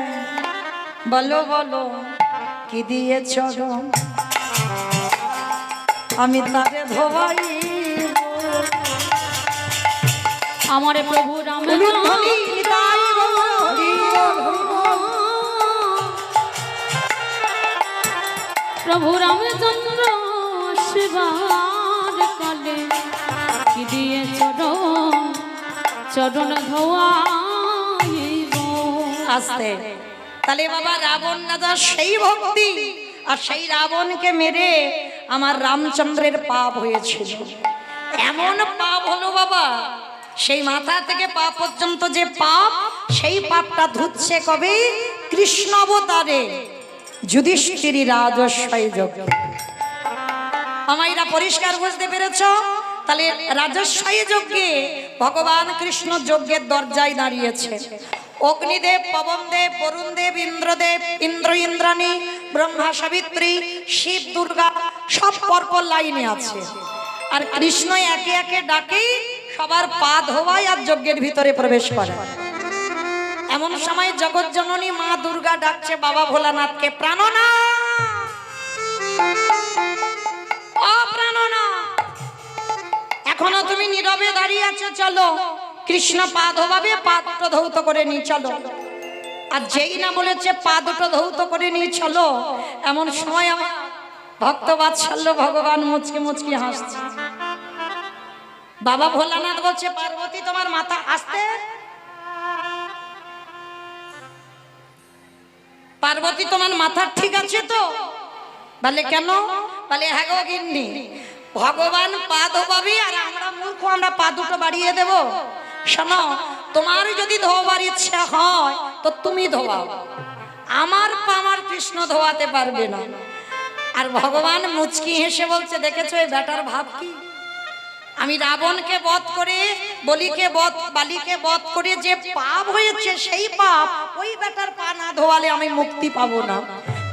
বলো বলো কি দিয়েছ গো, আমি তারে ধোবাই। আমার প্রভু রাম প্রভু রামচন্দ্র শিবার কালে কি দিয়ে চরণ ধোয়াইব। আস্তে, তাহলে বাবা রাবণ রাজা সেই ভক্তি, আর সেই রাবণকে মেরে আমার রামচন্দ্রের পাপ হয়েছিল। এমন পাপ হলো বাবা, সেই মাথা থেকে পা পর্যন্ত যে পাপ, সেই পাপটা ধুচ্ছে কবে? কৃষ্ণ অবতারে যুধিষ্ঠির রাজস্বই যজ্ঞে। আমাইরা পরিষ্কার বুঝতে পেরেছ? তাহলে রাজস্বই যজ্ঞে ভগবান কৃষ্ণ যজ্ঞের দরজায় দাঁড়িয়েছে। অগ্নিদেব, পবনদেব, বরুণদেব, ইন্দ্রদেব, ইন্দ্রাণী, ব্রহ্মা, সাবিত্রী, শিব, দুর্গা সব পরপর লাইনে আছে, আর কৃষ্ণ একে একে ডাকে সবার পা ধোয়ায় আর যজ্ঞের ভিতরে প্রবেশ করে। এমন সময় জগৎ জননী মা দুর্গা ডাকছে বাবা ভোলানাথকে, প্রাণনাথ, ও প্রাণনাথ, এখনো তুমি নীরবে দাঁড়িয়ে আছো, চলো কৃষ্ণ পা ধোবাবে, পা দুটো ধৌত করে নিয়ে চলো। আর যেই না বলেছে পা দুটো ধৌত করে নিয়ে চলো, এমন সময় আমার ভক্ত বাৎসল্য ভগবান মুচকি মুচকি হাসছে। বাবা ভোলানাথ বলছে, পার্বতী তোমার মাথা আসতে, পার্বতী তোমার মাথা ঠিক আছে তো? বলে কেন? বলে হ্যাঁ গো গিন্নি, ভগবান পা ধোবাবে আর আমরা মূর্খ, আমরা পা দুটো বাড়িয়ে দেব। শোনো, তোমার যদি ধোবার ইচ্ছা হয় তো তুমি ধোয়াও, আমার পা আমার কৃষ্ণ ধোয়াতে পারবে না। আর ভগবান মুচকি হেসে বলছে, দেখেছো এই বেটার ভাব কি? আমি রাবণকে বধ করে, বলিকে বধ, বালিকে বধ করে যে পাপ হয়েছে, সেই পাপ ওই বেটার পা না ধোয়ালে আমি মুক্তি পাবো না।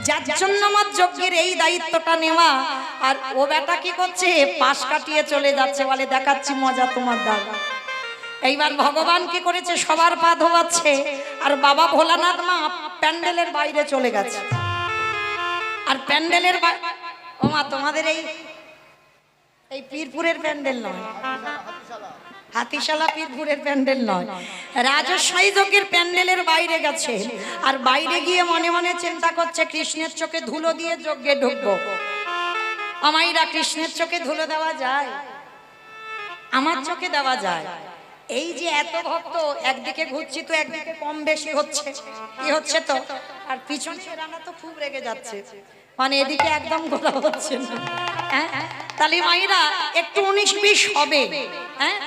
যার জন্য আমার যজ্ঞের এই দায়িত্বটা নেওয়া। আর ও বেটা কি করছে? পাশ কাটিয়ে চলে যাচ্ছে, বলে দেখাচ্ছি মজা তোমার দ্বারা। এইবার ভগবান কি করেছে? সবার পা ধোয়াচ্ছে, আর বাবা ভোলানাথ মা প্যান্ডেলের বাইরে চলে গেছে। আর প্যান্ডেলের ও মা, তোমাদের এই পীরপুরের প্যান্ডেল নয়, হাতিশালা পীরপুরের প্যান্ডেল নয়, রাজশাহী যজ্ঞের প্যান্ডেলের বাইরে গেছে। আর বাইরে গিয়ে মনে মনে চিন্তা করছে, কৃষ্ণের চোখে ধুলো দিয়ে যজ্ঞে ঢুকবো। আমাইরা কৃষ্ণের চোখে ধুলো দেওয়া যায়? আমার চোখে দেওয়া যায়? এই যে এত ভক্ত, একদিকে ঘুরছি তো একদিকে কম বেশি হচ্ছে, কি হচ্ছে তো। আর পিছনে রানা তো খুব রেগে যাচ্ছে, মানে এদিকে একদম গোলা হচ্ছে না। তাহলে মাইরা একটু 19-20 হবে, হ্যাঁ,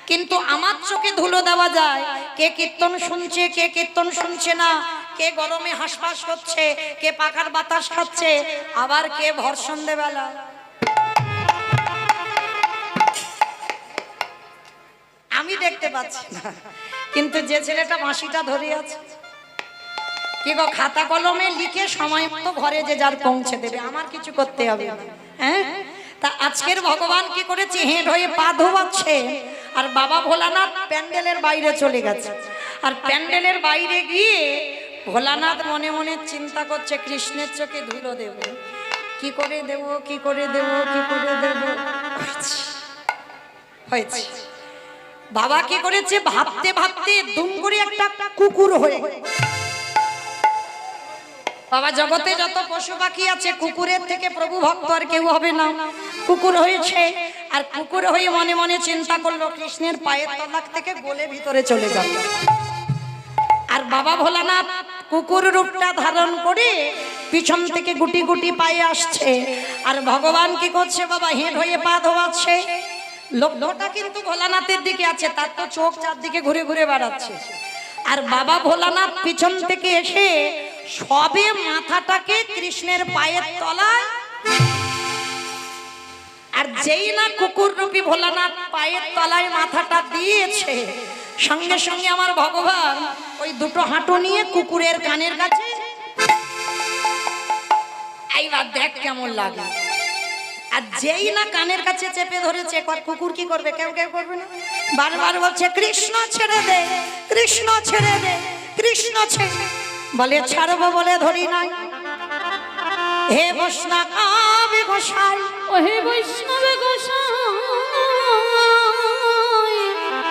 কিন্তু আমার চোখে ধুলো দেওয়া যায়। কে কীর্তন শুনছে, কে কীর্তন শুনছে না, কে গরমে হাঁসফাঁস করছে, কে পাখার বাতাস খাচ্ছে, আবার কে ভর সন্ধ্যেবেলা। আমি দেখতে পাচ্ছি না, কিন্তু যে ছেলেটা বাঁশিটা ধরে আছে, কি গো, খাতা কলমে লিখে সময় মতো ঘরে যে যার পৌঁছে দেবে, আমার কিছু করতে হবে না। হ্যাঁ, তা আজকের ভগবান কি করেছে? হেঁট হয়ে পা ধোয়াচ্ছে, আর বাবা ভোলানাথ প্যান্ডেলের বাইরে চলে গেছে। আর প্যান্ডেলের বাইরে গিয়ে ভোলানাথ মনে মনে চিন্তা করছে, কৃষ্ণের চোখে ধুলো দেব, কি করে দেব, কি করে দেব, কি করে দেব। হয়েছে। বাবা কি করেছে? ভাবতে ভাবতে দুম করে একটা কুকুর হয়ে। বাবা, জগতে যত পশু পাখি আছে, কুকুরের থেকে প্রভু ভক্ত আর কেউ হবে না। কুকুর হয়েছে, আর কুকুর হয়ে মনে মনে চিন্তা করলো, কৃষ্ণের পায়ের তলাক থেকে গলে ভিতরে চলে যাবে। আর বাবা ভোলানাথ কুকুর রূপটা ধারণ করে পিছন থেকে গুটি গুটি পায়ে আসছে। আর ভগবান কি করছে? বাবা হেঁট হয়ে পা ধোয়াচ্ছে। লক্ষ্যটা কিন্তু ভোলানাথের দিকে আছে, তার তো চোখ চারদিকে ঘুরে ঘুরে বেড়াচ্ছে। আর বাবা ভোলানাথ পিছন থেকে এসে সবে মাথাটাকে কৃষ্ণের পায়ের তলায়, আর যেই না কুকুর রূপী ভোলানাথ পায়ের তলায় মাথাটা দিয়েছে, সঙ্গে সঙ্গে আমার ভগবান ওই দুটো হাঁটু নিয়ে কুকুরের কানের কাছে, এইবার দেখ কেমন লাগে। আর যেই না কানের কাছে চেপে ধরেছে, কুকুর কি করবে? কেউ কেউ করবে না, বারবার বলছে, কৃষ্ণ ছেড়ে দে, কৃষ্ণ ছেড়ে দে, কৃষ্ণ ছেড়ে। বলে ছাড়বো বলে ধরি নাই। হে বৈষ্ণব গোসাই, ও হে বৈষ্ণব গোসাই,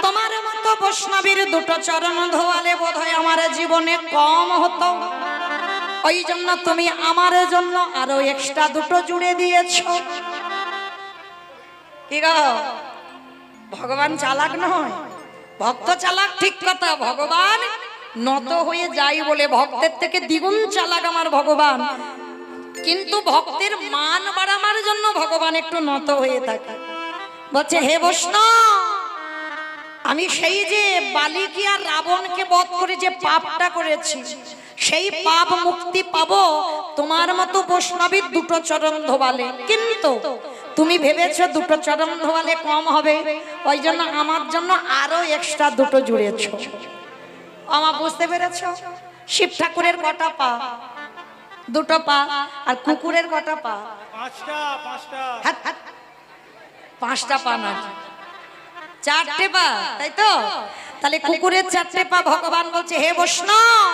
তোমার মতো বৈষ্ণবীর দুটো চরণ ধোয়ালে বোধহয় আমার জীবনে কম হতো। ওই জন্য তুমি আমার জন্য আরো এক্সট্রা দুটো জুড়ে দিয়েছো। কি গো, ভগবান চালাক নয়, ভক্ত চালাক, ঠিক কথা। ভগবান নত হয়ে যাই বলে ভক্তের থেকে দ্বিগুণ চালাক আমার ভগবান। কিন্তু ভক্তের মান বাড়াবার জন্য ভগবান একটু নত হয়ে থাকে। বলছে, হে বৈষ্ণব, আমি সেই যে বালিকে আর রাবণকে বধ করে যে পাপটা করেছি, সেই পাপ মুক্তি পাবো তোমার মতো বৈষ্ণবীর দুটো চরণ ধোয়ালে। কিন্তু তুমি ভেবেছো দুটো চরণ ধোয়ালে কম হবে, ওই জন্য আমার জন্য আরো এক্সট্রা দুটো জুড়েছো। আমার বুঝতে পেরেছো? শিব ঠাকুরের কটা পা? দুটো পা। আর কুকুরের কটা পা? পাঁচটা পা না, 4টে পা, তাই তো? তাহলে কুকুরের 4টে পা। ভগবান বলছে, হে বৈষ্ণব,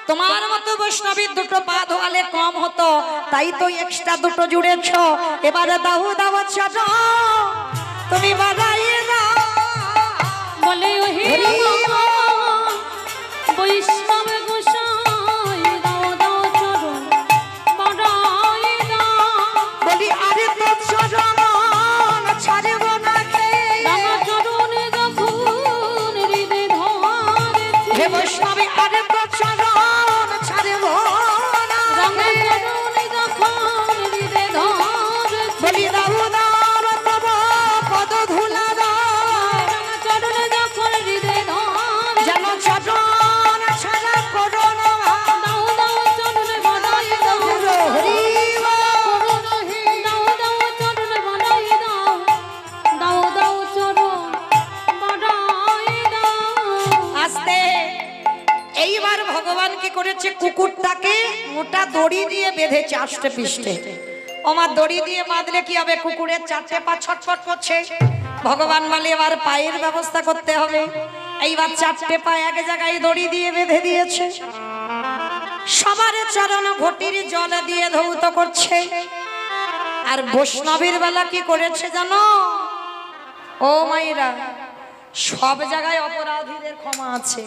তোমার মতো বৈষ্ণবীর দুটো পা ধোয়ালে কম হতো, তাই তো এক্সট্রা দুটো জুড়েছ। এবারে দাও দাও চরণ তুমি বাড়াইয়ে দাও। বলে ও হে বৈষ্ণব গোসাই, দাও দাও চরণ বাড়াই দাও। বলি আরে তো চরণ ছাড়ব না কে, রাঙা চরণে যখন হৃদয় ধরেছে। হে বৈষ্ণবী আরে তো চরণ ছাড়ব না, রাঙা চরণে যখন হৃদয় ধরেছে। বলি দাও দাও তব পদ ধুলা দাও, রাঙা চরণে যখন হৃদয় ধরেছে। যেন চরণ ছাড়া বেঁধেছে আষ্টে পৃষ্ঠে। আমার দড়ি দিয়ে বাঁধলে কি হবে? কুকুরের চারটে পা ছটফট করছে। ভগবান বলে এবার পায়ের ব্যবস্থা করতে হবে। এইবার চারটে পা এক জায়গায় দড়ি দিয়ে বেঁধে দিয়েছে। সবার চরণ ঘটির জল দিয়ে ধৌত করছে। আর বৈষ্ণবের বেলা কি করেছে জানো? ও মাইরা, সব জায়গায় অপরাধীদের ক্ষমা আছে,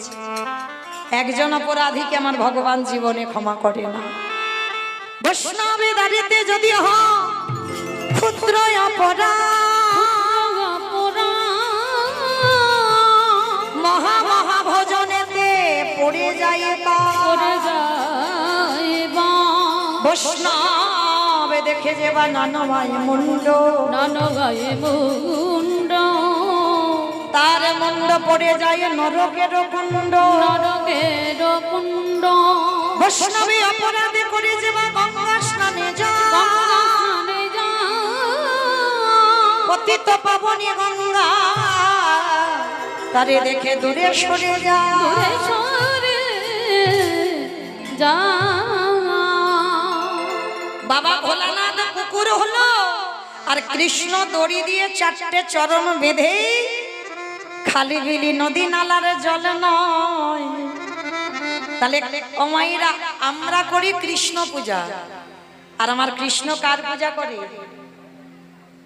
একজন অপরাধীকে আমার ভগবান জীবনে ক্ষমা করে না। বৈষ্ণবে দাঁড়িতে যদি ক্ষুদ্র অপরাধ মহা মহা ভজনেতে পড়ে যায় বৈষ্ণব দেখে যেবা নানমায় মুন্ড তার মুন্ড পড়ে যায় নরকের কুণ্ড। বৈষ্ণবী অপরাধে করে যেবা গঙ্গা স্নানে যায় পতিত পাবনী গঙ্গা তারে দেখে দূরে সরে যায়। বাবা ভোলানাথ কুকুর হলো আর কৃষ্ণ দড়ি দিয়ে চারটে চরণ বেঁধে খালি বিলি নদী নালার জল নয়। তাহলে অমাইরা আমরা করি কৃষ্ণ পূজা, আর আমার কৃষ্ণ কার পূজা করে?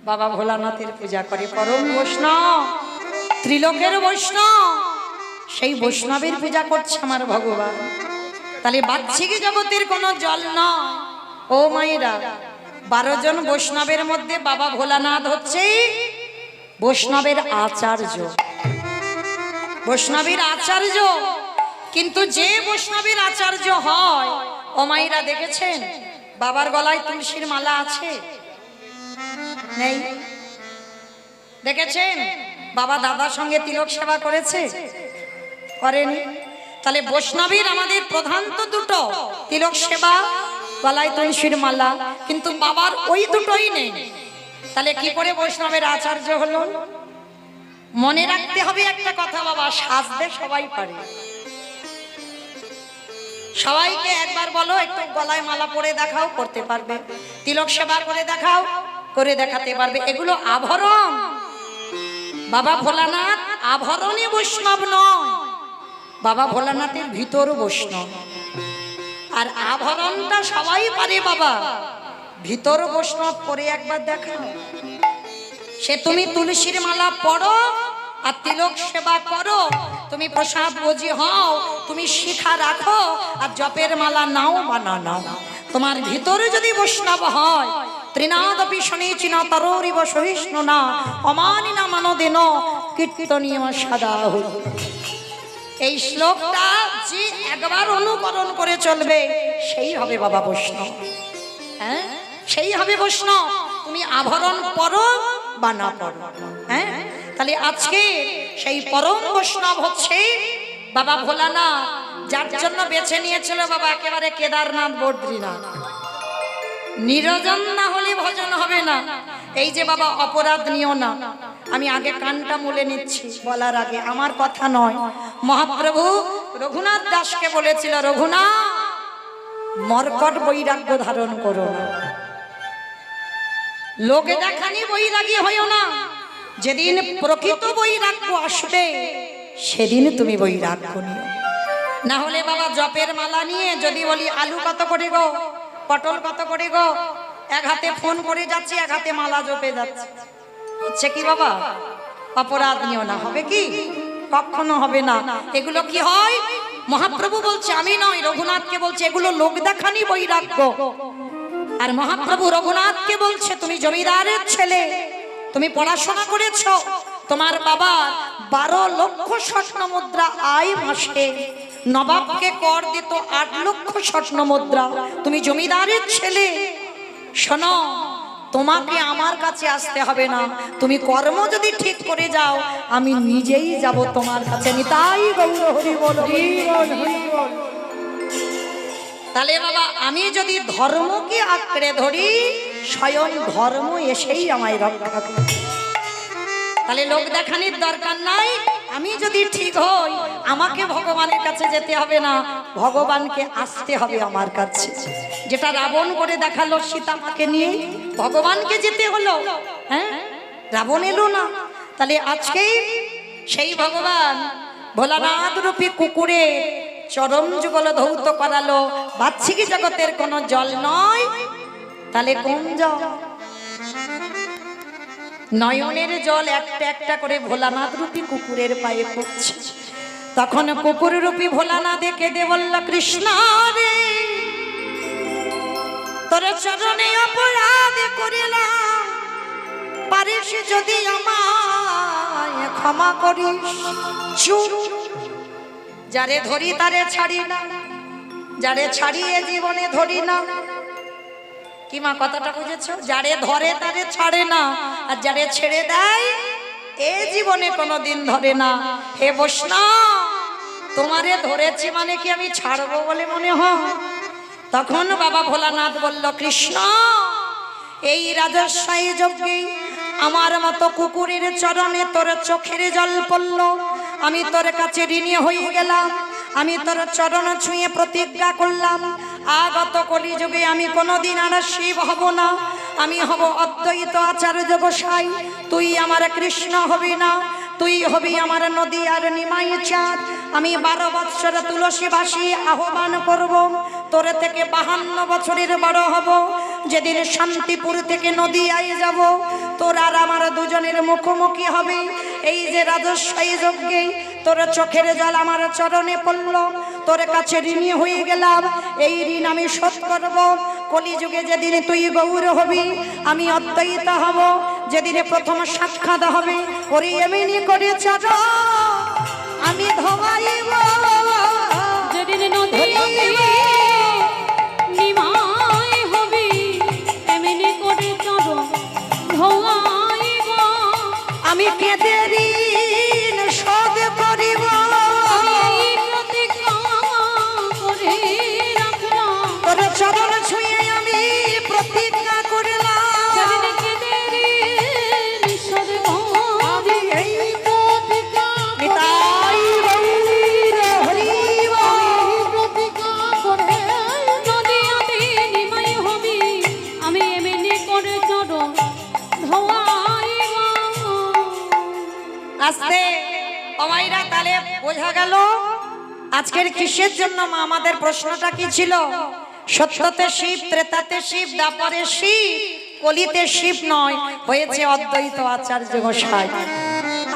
বাবা ভোলানাথের পূজা করে। পরম বৈষ্ণব, ত্রিলোকের বৈষ্ণব, সেই বৈষ্ণবের পূজা করছে আমার ভগবান। তাহলে বাহ্যিক জগতের কোনো জল নয়। ও মায়েরা, 12 জন বৈষ্ণবের মধ্যে বাবা ভোলানাথ হচ্ছে বৈষ্ণবের আচার্য, বৈষ্ণবের আচার্য। কিন্তু যে বৈষ্ণবের আচার্য হয়, ও মায়েরা দেখেছেন বাবার গলায় তুলসীর মালা আছে? নেই? দেখেছেন বাবা দাদার সঙ্গে তিলক সেবা করেছে? করেনি। তাহলে বৈষ্ণবীর আমাদের প্রধান তো দুটো, তিলক সেবা, গলায় তুলসীর মালা, কিন্তু বাবার ওই দুটোই নেই। তাহলে কি করে বৈষ্ণবের আচার্য হলো? মনে রাখতে হবে একটা কথা, বাবা সাজতে সবাই পারে। সবাইকে একবার বলো একটু গলায় মালা পরে দেখাও, করতে পারবে। তিলক সেবা করে দেখাও, করে দেখাতে পারবে। এগুলো আভরণ। বাবা ভোলানাথ আভরণে বৈষ্ণব নয়, বাবা ভোলানাথের ভিতর বৈষ্ণব। আর আভরণটা সবাই পারে বাবা, ভিতর বৈষ্ণব করে একবার দেখাও। সে তুমি তুলসীর মালা পড়ো আর তিলক সেবা করো, তুমি প্রসাদ ভোজি হও, তুমি শিখা রাখো আর জপের মালা নাও বা না নাও, তোমার ভিতরে যদি বৈষ্ণব হয়, ত্রিনাদপি শনিচিন তরোরিব সহিষ্ণু না অমানিনা মানদেন কীর্তনীয় সদা। এই শ্লোকটা যে একবার অনুকরণ করে চলবে সেই হবে বাবা বৈষ্ণব। হ্যাঁ, সেই হবে বৈষ্ণব। তুমি আভরণ পরো বা না পরো। হ্যাঁ, তাহলে আজকে সেই পরম বৈষ্ণব হচ্ছে বাবা ভোলানাথ, যার জন্য বেছে নিয়েছিল বাবা একেবারে কেদারনাথ বদ্রীনাথ। নিরজন না হলে ভজন হবে না। এই যে বাবা অপরাধ নিও না, আমি আগে কানটা মুলে নিচ্ছি বলার আগে, আমার কথা নয়। মহাপ্রভু রঘুনাথ দাসকে বলেছিল, রঘুনাথ মর্কট বৈরাগ্য ধারণ করো না, লোকে দেখানি বৈরাগী হইও না। যেদিন প্রকৃত বৈরাগ্য আসবে সেদিন তুমি বৈরাগ্য নিও। না হলে বাবা জপের মালা নিয়ে যদি বলি আলু কত করে গো, পটল কত করে গো, এক হাতে ফোন করে যাচ্ছে, এক হাতে মালা জপে যাচ্ছে, হচ্ছে কি বাবা? অপরাধ নিও না। হবে কি? কখনো হবে না। এগুলো কি হয়? মহাপ্রভু বলছে, আমি নয়, রঘুনাথকে বলছে এগুলো লোক দেখানি বৈরাগ্য। আর মহাপ্রভু রঘুনাথকে বলছে, তুমি জমিদারের ছেলে, তুমি পড়াশোনা করেছো, তোমার বাবা 12 লক্ষ স্বর্ণ মুদ্রা আয় মাসে, নবাবকে কর দিত 8 লক্ষ স্বর্ণ মুদ্রা, তুমি জমিদারের ছেলে। শোনো, তোমাকে আমার কাছে আসতে হবে না, তুমি কর্ম যদি ঠিক করে যাও আমি নিজেই যাব তোমার কাছে। নিতাই গৌর হরি বল। তাহলে বাবা আমি যদি ধর্মকে আঁকড়ে ধরি, স্বয়ং ধর্ম এসেই আমায় রক্ষা করে। তাহলে লোক দেখানির দরকার নাই। আমি যদি ঠিক হই, আমাকে ভগবানের কাছে যেতে হবে না, ভগবানকে আসতে হবে আমার কাছে। যেটা রাবণ করে দেখালো সীতা মাকে নিয়ে, ভগবানকে যেতে হলো। হ্যাঁ, রাবণ এলো না। তাহলে আজকে সেই ভগবান ভোলানাথ রূপী কুকুরে চরম যুগল ধৌত করালো। বাহ্যিক জগতের কোনো জল নয়, তাহলে কোন জল? নয়নের জল একটা একটা করে ভোলানাথ রূপী কুকুরের পায়ে পড়ছে। তখন কুকুর রূপী ভোলানাথ কেঁদে বলল, কৃষ্ণ রে, তোর চরণে অপরাধ করিলাম, পারিস যদি আমায় ক্ষমা করিস। চুপ, যারে ধরি তারে ছাড়ি না, যারে ছাড়িয়ে জীবনে ধরি না। কি মা কথাটা বুঝেছো? যারে ধরে তারে ছাড়ে না, আর যারে ছেড়ে দেয় এ জীবনে কোনোদিন ধরে না। হে বৈষ্ণব, তোমারে ধরেছি মানে কি আমি ছাড়বো বলে মনে হয়? তখন বাবা ভোলানাথ বলল, কৃষ্ণ, এই রাজস্বায়ী যজ্ঞে আমার মতো কুকুরের চরণে তোর চোখের জল পড়ল। আমি তোর কাছে ঋণী হয়ে গেলাম। আমি তোর চরণ ছুঁয়ে প্রতিজ্ঞা করলাম, আগত কলিযুগে আমি কোনোদিন আর শিব হব না, আমি হব অদ্বৈত আচার্য গোসাই। তুই আমার কৃষ্ণ হবি না, তুই হবি আমার নদী আর নিমাই চাঁদ। আমি 12 বৎসর তুলসীবাসী আহ্বান করব, তোর থেকে 52 বছরের বড় হব। যেদিন শান্তিপুর থেকে নদীয়ায় যাব, তোর আর আমার দুজনের মুখোমুখি হবে। এই যে রাজস্বায়ী যজ্ঞে তোর চোখের জল আমার চরণে পড়ল, তোর কাছে ঋণী হয়ে গেলাম। এই ঋণ আমি শোধ করব। কলিযুগে যেদিন তুই গৌর হবি, আমি অদ্বৈত হব। যেদিনে প্রথম সাক্ষাৎ হবে, ওরে এমনি করে চরণ আমি ধোয়াইব। যেদিন নদী নিমাই হবি, এমনি করে চরণ ধোয়াইব। আমি কেঁদে ঋণ শোধ করিব। আমি এই প্রতিজ্ঞা করে রাখলাম, তোর চরণ ছুঁয়ে আমি প্রতিজ্ঞা করলাম। যেদিন কেঁদে ঋণ শোধ করব। এই প্রতিজ্ঞা নিতাই গৌর হরি বল। এই প্রতিজ্ঞা করে নদীয়াতে নিমাই হবি, আমি এমনি করে চরণ ধোয়াইব। আস্তে অমাইরা, তাহলে বোঝা গেল আজকের কিসের জন্য মা আমাদের প্রশ্নটা কি ছিল? সত্যতে শিব, ত্রেতাতে শিব, দ্বাপরে শিব, কলিতে শিব নয়, হয়েছে অদ্বৈত আচার্য গোসাই।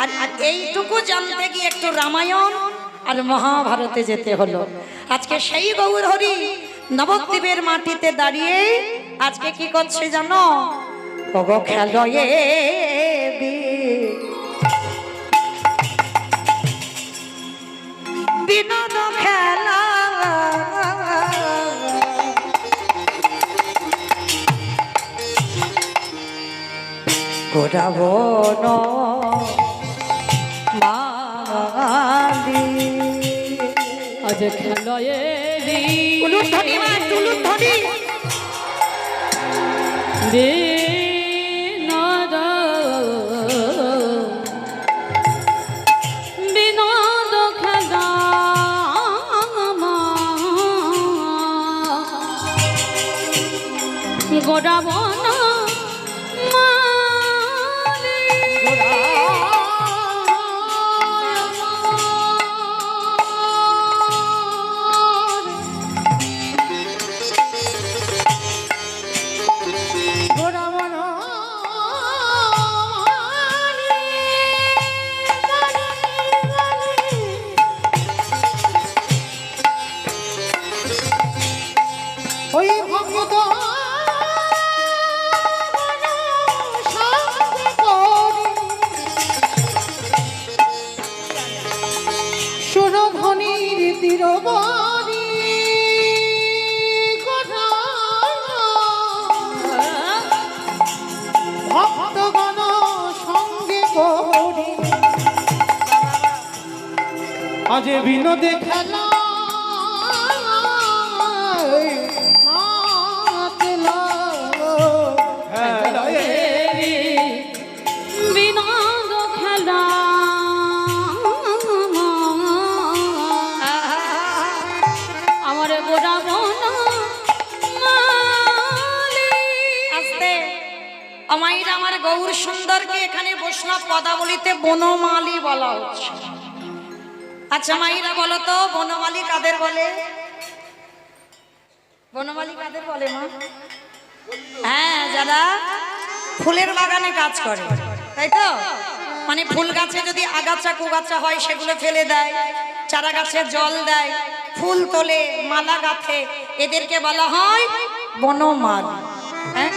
আর এইটুকু জানতে গিয়ে একটু রামায়ণ আর মহাভারতে যেতে হলো। আজকে সেই গৌর হরি নবদ্বীপের মাটিতে দাঁড়িয়ে আজকে কি করছে জানো? ওগো খেলয়ে বিনোদ খেলা, গোরাবন মালি। আজ খেলয়ে উলুধ্বনি মা, উলুধ্বনি। বিনোদ বিনোদ খেলা গোড়াবন ওই ভক্ত শান্তি করি সুরধ্বনির তীরবনি ভক্তগণ সঙ্গে করি আজ বিনোদে খেলা বিনোদ খেলা আমাইরা আমার গৌর সুন্দরকে এখানে বৈষ্ণব পদাবলিতে বনমালী বলা হচ্ছে। আচ্ছা মাইরা বলো তো বনমালী কাদের বলে? বনমালী কাদের বলে মা? হ্যাঁ, যারা ফুলের বাগানে কাজ করে, তাই তো? মানে ফুল গাছে যদি আগাছা কুগাছা হয় সেগুলো ফেলে দেয়, চারা গাছে জল দেয়, ফুল তোলে, মালা গাঁথে, এদেরকে বলা হয় বনমালী। হ্যাঁ,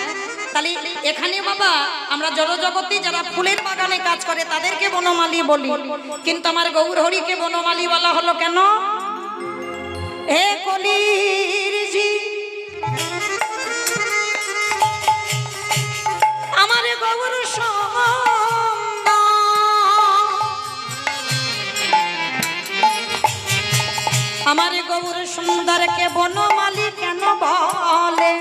তাহলে এখানে বাবা আমরা জড়জগতে যারা ফুলের বাগানে কাজ করে তাদেরকে বনমালী বলি, কিন্তু আমার গৌর হরিকে বনমালী বলা হলো কেন? হে কলির জি, আমার গৌর আমার গৌর সুন্দরকে বনমালী কেন বলে?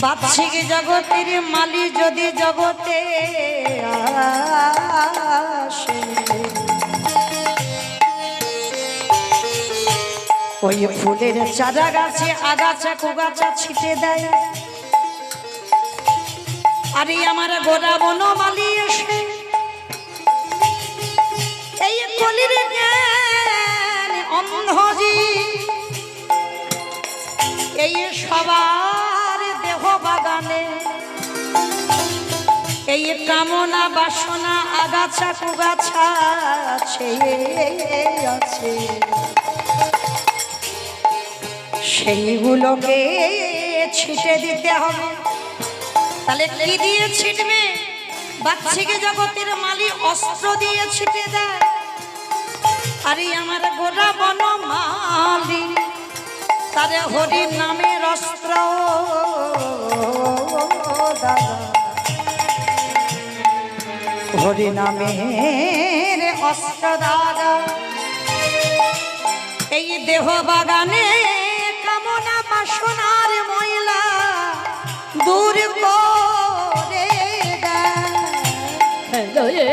বাহ্যিক জগতের মালি যদি জগতে আসে, ওই ফুলের চারা গাছে আগাছা কুগাছা ছিটে দেয়। আরে আমার গোরা বনমালী এসে এই কলির জ্ঞান অন্ধজি, এই সবার দেহ বাগানে এই কামনা বাসনা আগাছা কুগাছা আছে, সেইগুলোকে ছিটে দিতে হবে। তাহলে কি দিয়ে ছিটবে? বাহ্যিক জগতের মালি অস্ত্র দিয়ে ছিটে দেয়। আরে আমার গোরা বনমালী তারে হরি নামের অস্ত্র দাদা, হরি নামের অস্ত্র দাদা, এই দেহ বাগানে কামনা বাসনার ময়লা দূর করে দেয়।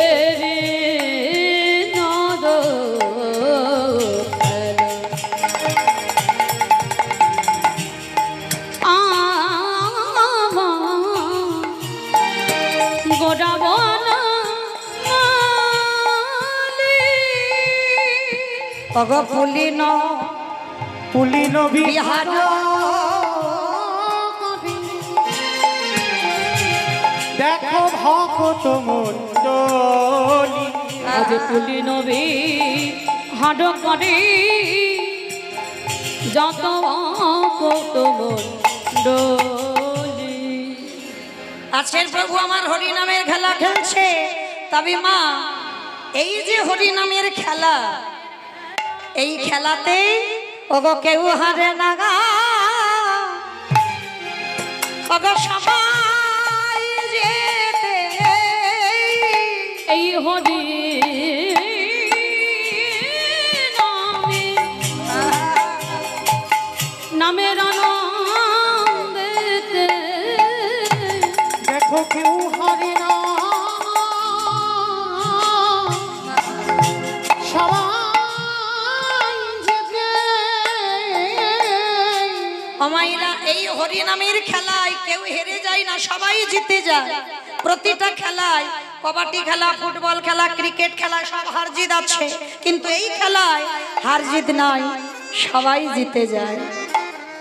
অগ পুলিন বিহার দেখো ভক্ত মণ্ডলী, আজ পুলিন বিহার করে যত ভক্ত মণ্ডলী। আজকের প্রভু আমার হরি নামের খেলা খেলছে। তবে মা, এই যে হরি নামের খেলা, এই খেলাতে ওগো কেউ হারে না গা, ওগো সবাই যেতে এই হরি নামের আনন্দেতে দেখো কেউ হারে না, মাইরা এই হরি নামের খেলায় কেউ হেরে যায় না, সবাই জিতে যায়। প্রতিটা খেলায়, কবাডি খেলা, ফুটবল খেলা, ক্রিকেট খেলা সব হার জিত আছে, কিন্তু এই খেলায় হার জিত নাই, সবাই জিতে যায়।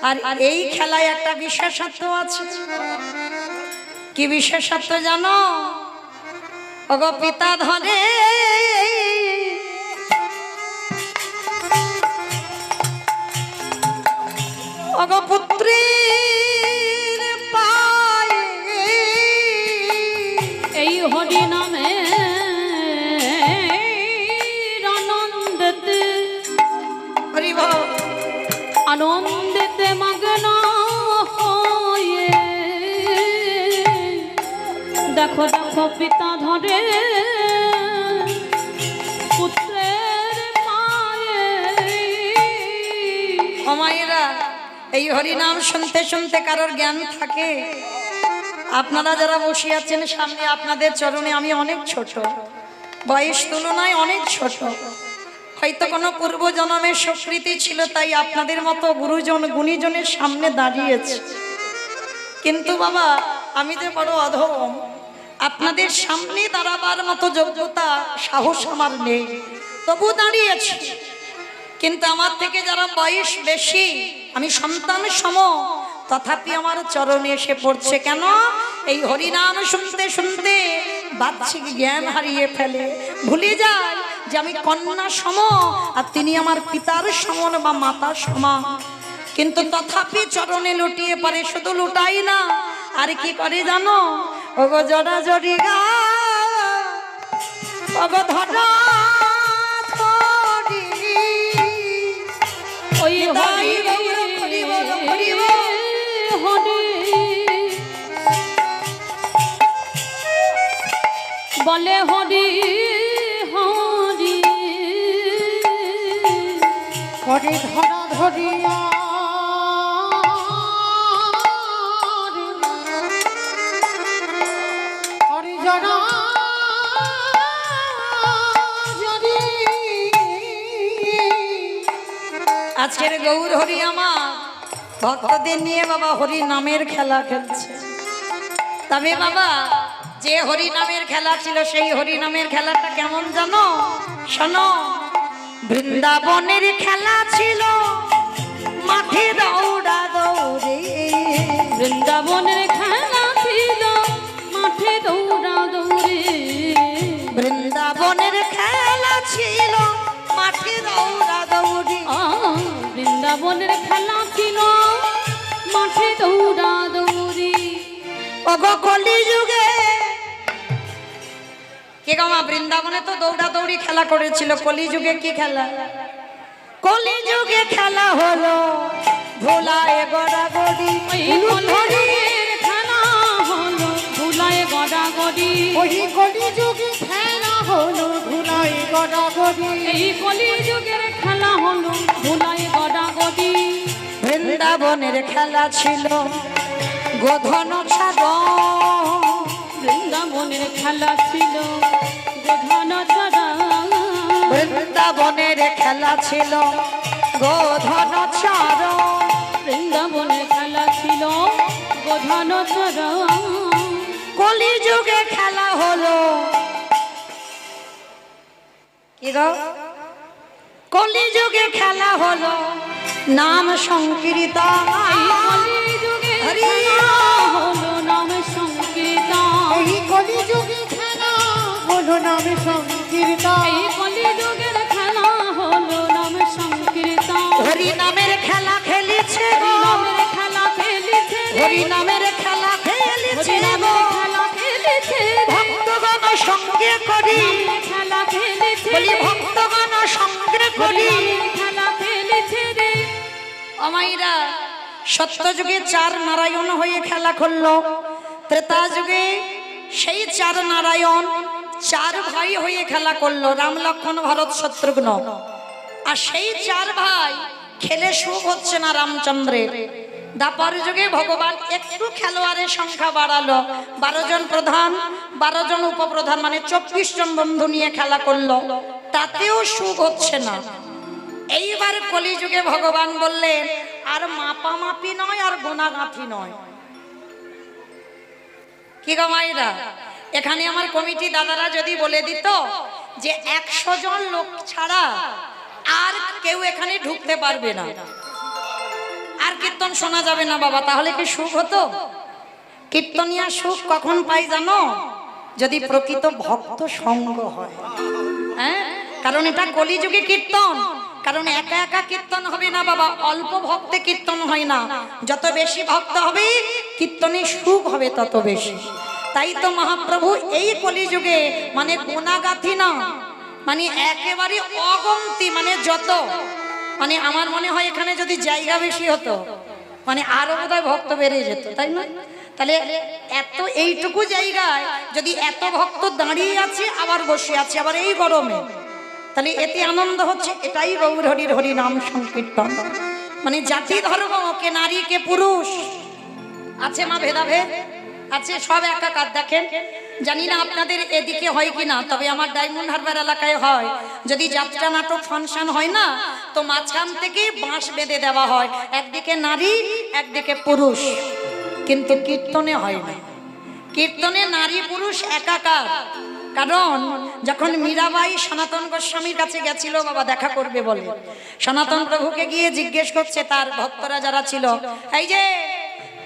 আর এই খেলায় একটা বিশেষত্ব আছে। কি বিশেষত্ব জানো? ওগো পিতা ধরে ওগো পুত্রের পায়ে এই হরি নামে আনন্দেতে হরি বল আনন্দেতে মগ্ন হয়ে দেখো দেখো পিতা ধরে পুত্রের পায়ে। মায়েরা, এই হরি নাম শুনতে শুনতে কারোর জ্ঞান থাকে? আপনারা যারা বসে আছেন সামনে, আপনাদের চরণে আমি অনেক ছোট, বয়স তুলনায় অনেক ছোট, হয়তো কোনো পূর্ব জন্মের সুকৃতি ছিল, তাই আপনাদের মতো গুরুজন গুণীজনের সামনে দাঁড়িয়েছে। কিন্তু বাবা আমি যে বড় অধম, আপনাদের সামনে দাঁড়াবার মতো যোগ্যতা সাহস আমার নেই, তবু দাঁড়িয়েছি। কিন্তু আমার থেকে যারা বয়স বেশি, আমি সন্তান সম, তথাপি আমার চরণে এসে পড়ছে। কেন? এই হরিনাম শুনতে শুনতে বাহ্যিক জ্ঞান হারিয়ে ফেলে, ভুলে যায় যে আমি কন্যা সম আর তিনি আমার পিতার সমান বা মাতার সমান। কিন্তু তথাপি চরণে লুটিয়ে পারে, শুধু লুটাই না, আর কি করে জানো? ওগো জড়া জড়ি গা, ওগো ধরা ধরি, ওই হরি বলে হরি হরি করে ধরা ধরিয়া হরি জড়া জড়ি। আজকের গৌর হরি আমার ভক্তদের নিয়ে বাবা হরি নামের খেলা খেলছে। তবে বাবা যে হরি নামের খেলা ছিল, সেই হরি নামের খেলাটা কেমন জানো? শোনো, বৃন্দাবনের খেলা ছিল মাঠে দৌড়া দৌড়ে, বৃন্দাবনের খেলা ছিল মাঠে দৌড়া দৌড়ে, বৃন্দাবনের খেলা ছিল মাঠে দৌড়া দৌড়ি। বৃন্দাবনের খেলা ছিল মাঠে দৌড়া দৌড়ি। ওগো কলি যুগে কে গো মা, বৃন্দাবনে তো দৌড়া দৌড়ি খেলা করেছিল, কলি যুগে কি খেলা? কলি যুগে খেলা হলো ভোলায় গড়াগড়ি। ওই কলিযুগের খেলা হলো ভুলায় গড়াগড়ি। ওই কলি যুগে খেলা হলো ধুলাই গড়াগড়ি। এই কলিযুগের খেলা হলো ভুলায় গড়াগড়ি। বৃন্দাবনের খেলা ছিল গোধন ছাগল, বৃন্দাবনের খেলা ছিল গোধন চড়া। বৃন্দাবনের খেলা ছিল গোধন চরণ। বৃন্দাবনের খেলা ছিল গোধন চড়া। কলি যুগে খেলা হলো কি গো? কলি যুগে খেলা হলো নাম সংকীর্তন। কলিযুগে খেলা হলো নাম সংকীর্তন। এই কলি যুগে খেলা হলো নামে সংকীর্তন। এই কলিযুগের খেলা হলো নাম সংকীর্তন। হরি নামের খেলা খেলেছে গো, নামের খেলা খেলেছে রে। হরি নামের খেলা খেলেছে গো, খেলা খেলেছে রে। ভক্তগণ সঙ্গে করি, নামের খেলা খেলেছে বলি রে। ভক্তগণ সঙ্গে করি। নামের খেলা খেলেছে রে। আমাইরা সত্য যুগে চার নারায়ণ হয়ে খেলা করলো, ত্রেতা যুগে সেই চার নারায়ণ চার ভাই হয়ে খেলা করলো, রাম লক্ষ্মণ ভরত শত্রুঘ্ন। আর সেই চার ভাই খেলে সুখ হচ্ছে না রামচন্দ্রের। দাপর যুগে ভগবান একটু খেলোয়াড়ের সংখ্যা বাড়ালো, 12 জন প্রধান 12 জন উপপ্রধান, মানে 24 জন বন্ধু নিয়ে খেলা করলো, তাতেও সুখ হচ্ছে না। এইবার কলিযুগে ভগবান বললেন আর মাপামাপি নয়, আর গোনাগাঁথি নয়। কি গো মায়েরা, এখানে আমার কমিটি দাদারা যদি বলে দিত যে 100 জন লোক ছাড়া আর কেউ এখানে ঢুকতে পারবে না, আর কীর্তন শোনা যাবে না বাবা, তাহলে কি সুখ হতো? কীর্তনিয়া সুখ কখন পাই জানো? যদি প্রকৃত ভক্ত সঙ্গ হয়। হ্যাঁ, কারণ এটা কলিযুগে কীর্তন, কারণ একা একা কীর্তন হবে না বাবা, অল্প ভক্তে কীর্তন হয় না। যত বেশি ভক্ত হবে কীর্তনে সুখ হবে তত বেশি। তাই তো মহাপ্রভু এই কলিযুগে মানে গোনাগাথি না, মানে একেবারে অগন্তি, মানে যত, মানে আমার মনে হয় এখানে যদি জায়গা বেশি হতো মানে আরো বোধহয় ভক্ত বেড়ে যেত, তাই না? তাহলে এত এইটুকু জায়গায় যদি এত ভক্ত দাঁড়িয়ে আছে আবার বসে আছে আবার এই গরমে, তাহলে এতে আনন্দ হচ্ছে। এটাই গৌর হরির হরি নাম সংকীর্তন। মানে জাতি ধর্ম, কে নারী কে পুরুষ আছে মা, ভেদাভেদ আছে, সব একাকার। দেখেন, জানি না আপনাদের এদিকে হয় কিনা, তবে আমার ডায়মন্ড হারবার এলাকায় হয়। যদি যাত্রা নাটক ফাংশন হয় না, তো মাঝখান থেকে বাঁশ বেঁধে দেওয়া হয়, একদিকে নারী একদিকে পুরুষ। কিন্তু কীর্তনে হয় না। কীর্তনে নারী পুরুষ একাকার। কারণ যখন মীরাবাই সনাতন গোস্বামীর কাছে গেছিল বাবা দেখা করবে বলে, সনাতন প্রভুকে গিয়ে জিজ্ঞেস করছে তার ভক্তরা যারা ছিল, এই যে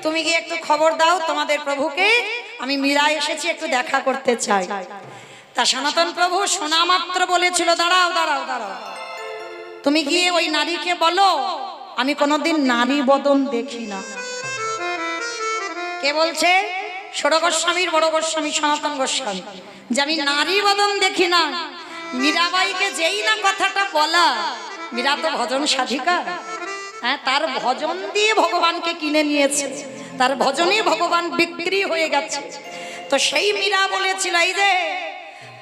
তুমি গিয়ে একটু খবর দাও তোমাদের প্রভুকে, আমি মীরা এসেছি, একটু দেখা করতে চাই। তা সনাতন প্রভু শোনা মাত্র বলেছিল, দাঁড়াও দাঁড়াও দাঁড়াও, তুমি গিয়ে ওই নারীকে বলো আমি কোনোদিন নারী বদন দেখি না। কে বলছে? ষোড় গোস্বামীর বড় গোস্বামী সনাতন গোস্বামী, যে আমি নারী বদন দেখি না। মীরাবাইকে যেই না কথাটা বলা, মীরা তো ভজন সাধিকা, হ্যাঁ, তার ভজন দিয়ে ভগবানকে কিনে নিয়েছে, তার ভজনে ভগবান বিক্রি হয়ে গেছে। তো সেই মীরা বলেছিল, এই যে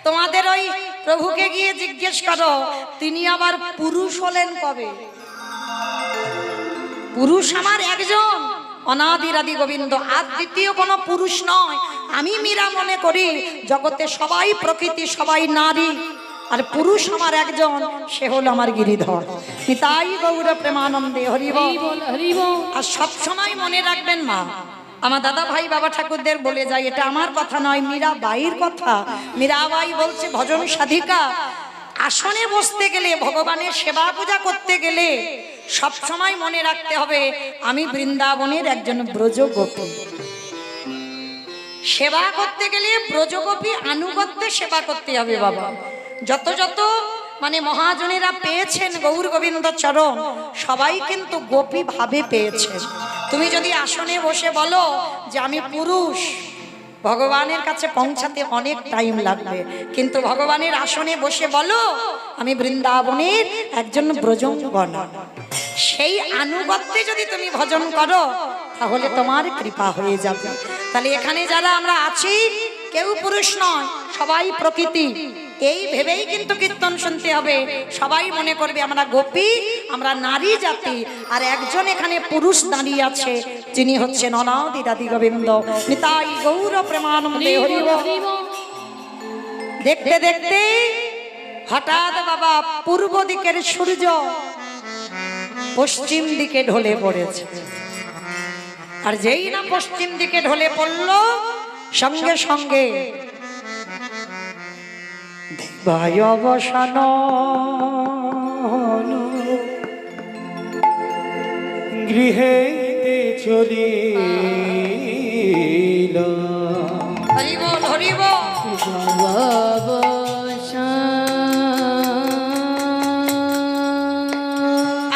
তোমাদের ওই প্রভুকে গিয়ে জিজ্ঞেস করো তিনি আবার পুরুষ হলেন কবে। পুরুষ আমার একজন, অনাদিরাদি গোবিন্দ, আর দ্বিতীয় কোনো পুরুষ নয়। আমি মীরা মনে করি জগতে সবাই প্রকৃতি, সবাই নারী, আর পুরুষ আমার একজন, সে হল আমার গিরিধর। নিতাই গৌর প্রেমানন্দে হরি বল হরি বল। আর সব সময় মনে রাখবেন মা, আমার দাদা ভাই বাবা ঠাকুরদের বলে যায়, এটা আমার কথা নয়, মীরাবাইয়ের কথা। মীরাবাই বলছে ভজন সাধিকা, আসনে বসতে গেলে, ভগবানের সেবা পূজা করতে গেলে সব সময় মনে রাখতে হবে আমি বৃন্দাবনের একজন ব্রজগোপী। সেবা করতে গেলে ব্রজগোপী আনুগত্যে সেবা করতে হবে বাবা। যত যত মানে মহাজনেরা পেয়েছেন গৌর গোবিন্দ চরণ, সবাই কিন্তু গোপী ভাবে পেয়েছেন। তুমি যদি আসনে বসে বলো যে আমি পুরুষ, ভগবানের কাছে পৌঁছাতে অনেক টাইম লাগবে, কিন্তু ভগবানের আসনে বসে বলো আমি বৃন্দাবনের একজন ব্রজঙ্গনা, সেই আনুগত্যে যদি তুমি ভজন করো তাহলে তোমার কৃপা হয়ে যাবে। তাহলে এখানে যারা আমরা আছি কেউ পুরুষ নয়, সবাই প্রকৃতি, এই ভেবেই কিন্তু কীর্তন শুনতে হবে। সবাই মনে করবে আমরা গোপী, আমরা নারী জাতি, আর একজন এখানে পুরুষ দাঁড়িয়ে আছে, যিনি হচ্ছেন অনাদিরাদি গোবিন্দ। নিতাই গৌর প্রেমানন্দে হরি বল। দেখতে দেখতে হঠাৎ বাবা পূর্ব দিকের সূর্য পশ্চিম দিকে ঢলে পড়েছে, আর যেই না পশ্চিম দিকে ঢলে পড়ল, সঙ্গে সঙ্গে ভাই অবসান গৃহে চলিল। হরি বল হরি বল।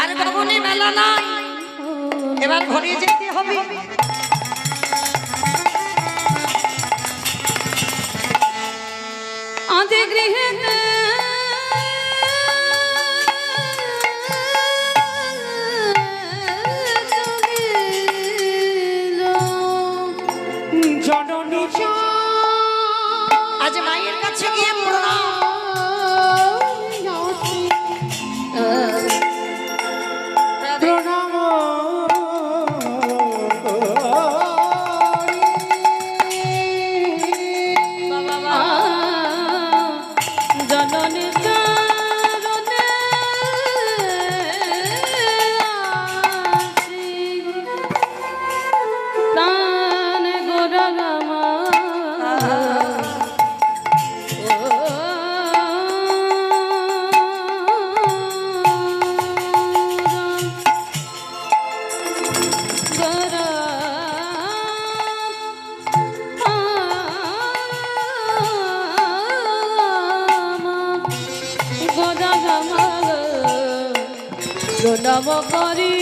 আর ভবনে মেলা নাই, এবার ঘরে যেতে হবে। আজ গৃহে জননী আজ মায়ের কাছে গিয়ে প্রণাম। প্রণাম জননী চরণে আসি, প্রাণ গোরগমা প্রণাম করি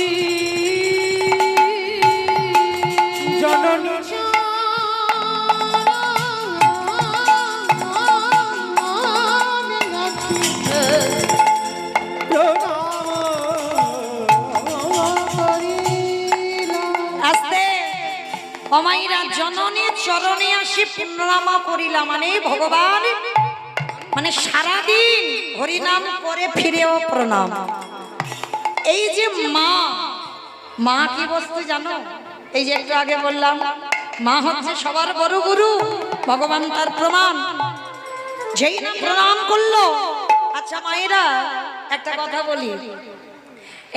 জননী আস্তে অমাইরা জননীর চরণে আসি প্রণাম করিলাম, মানে ভগবান মানে সারাদিন হরিনাম করে ফিরেও প্রণাম। এই যে মা, মা কি বস্তু জানো? এই যে একটু আগে বললাম, মা হচ্ছে সবার বড় গুরু, ভগবান তার প্রমাণ। যেই না প্রণাম করলো। আচ্ছা মায়েরা একটা কথা বলি,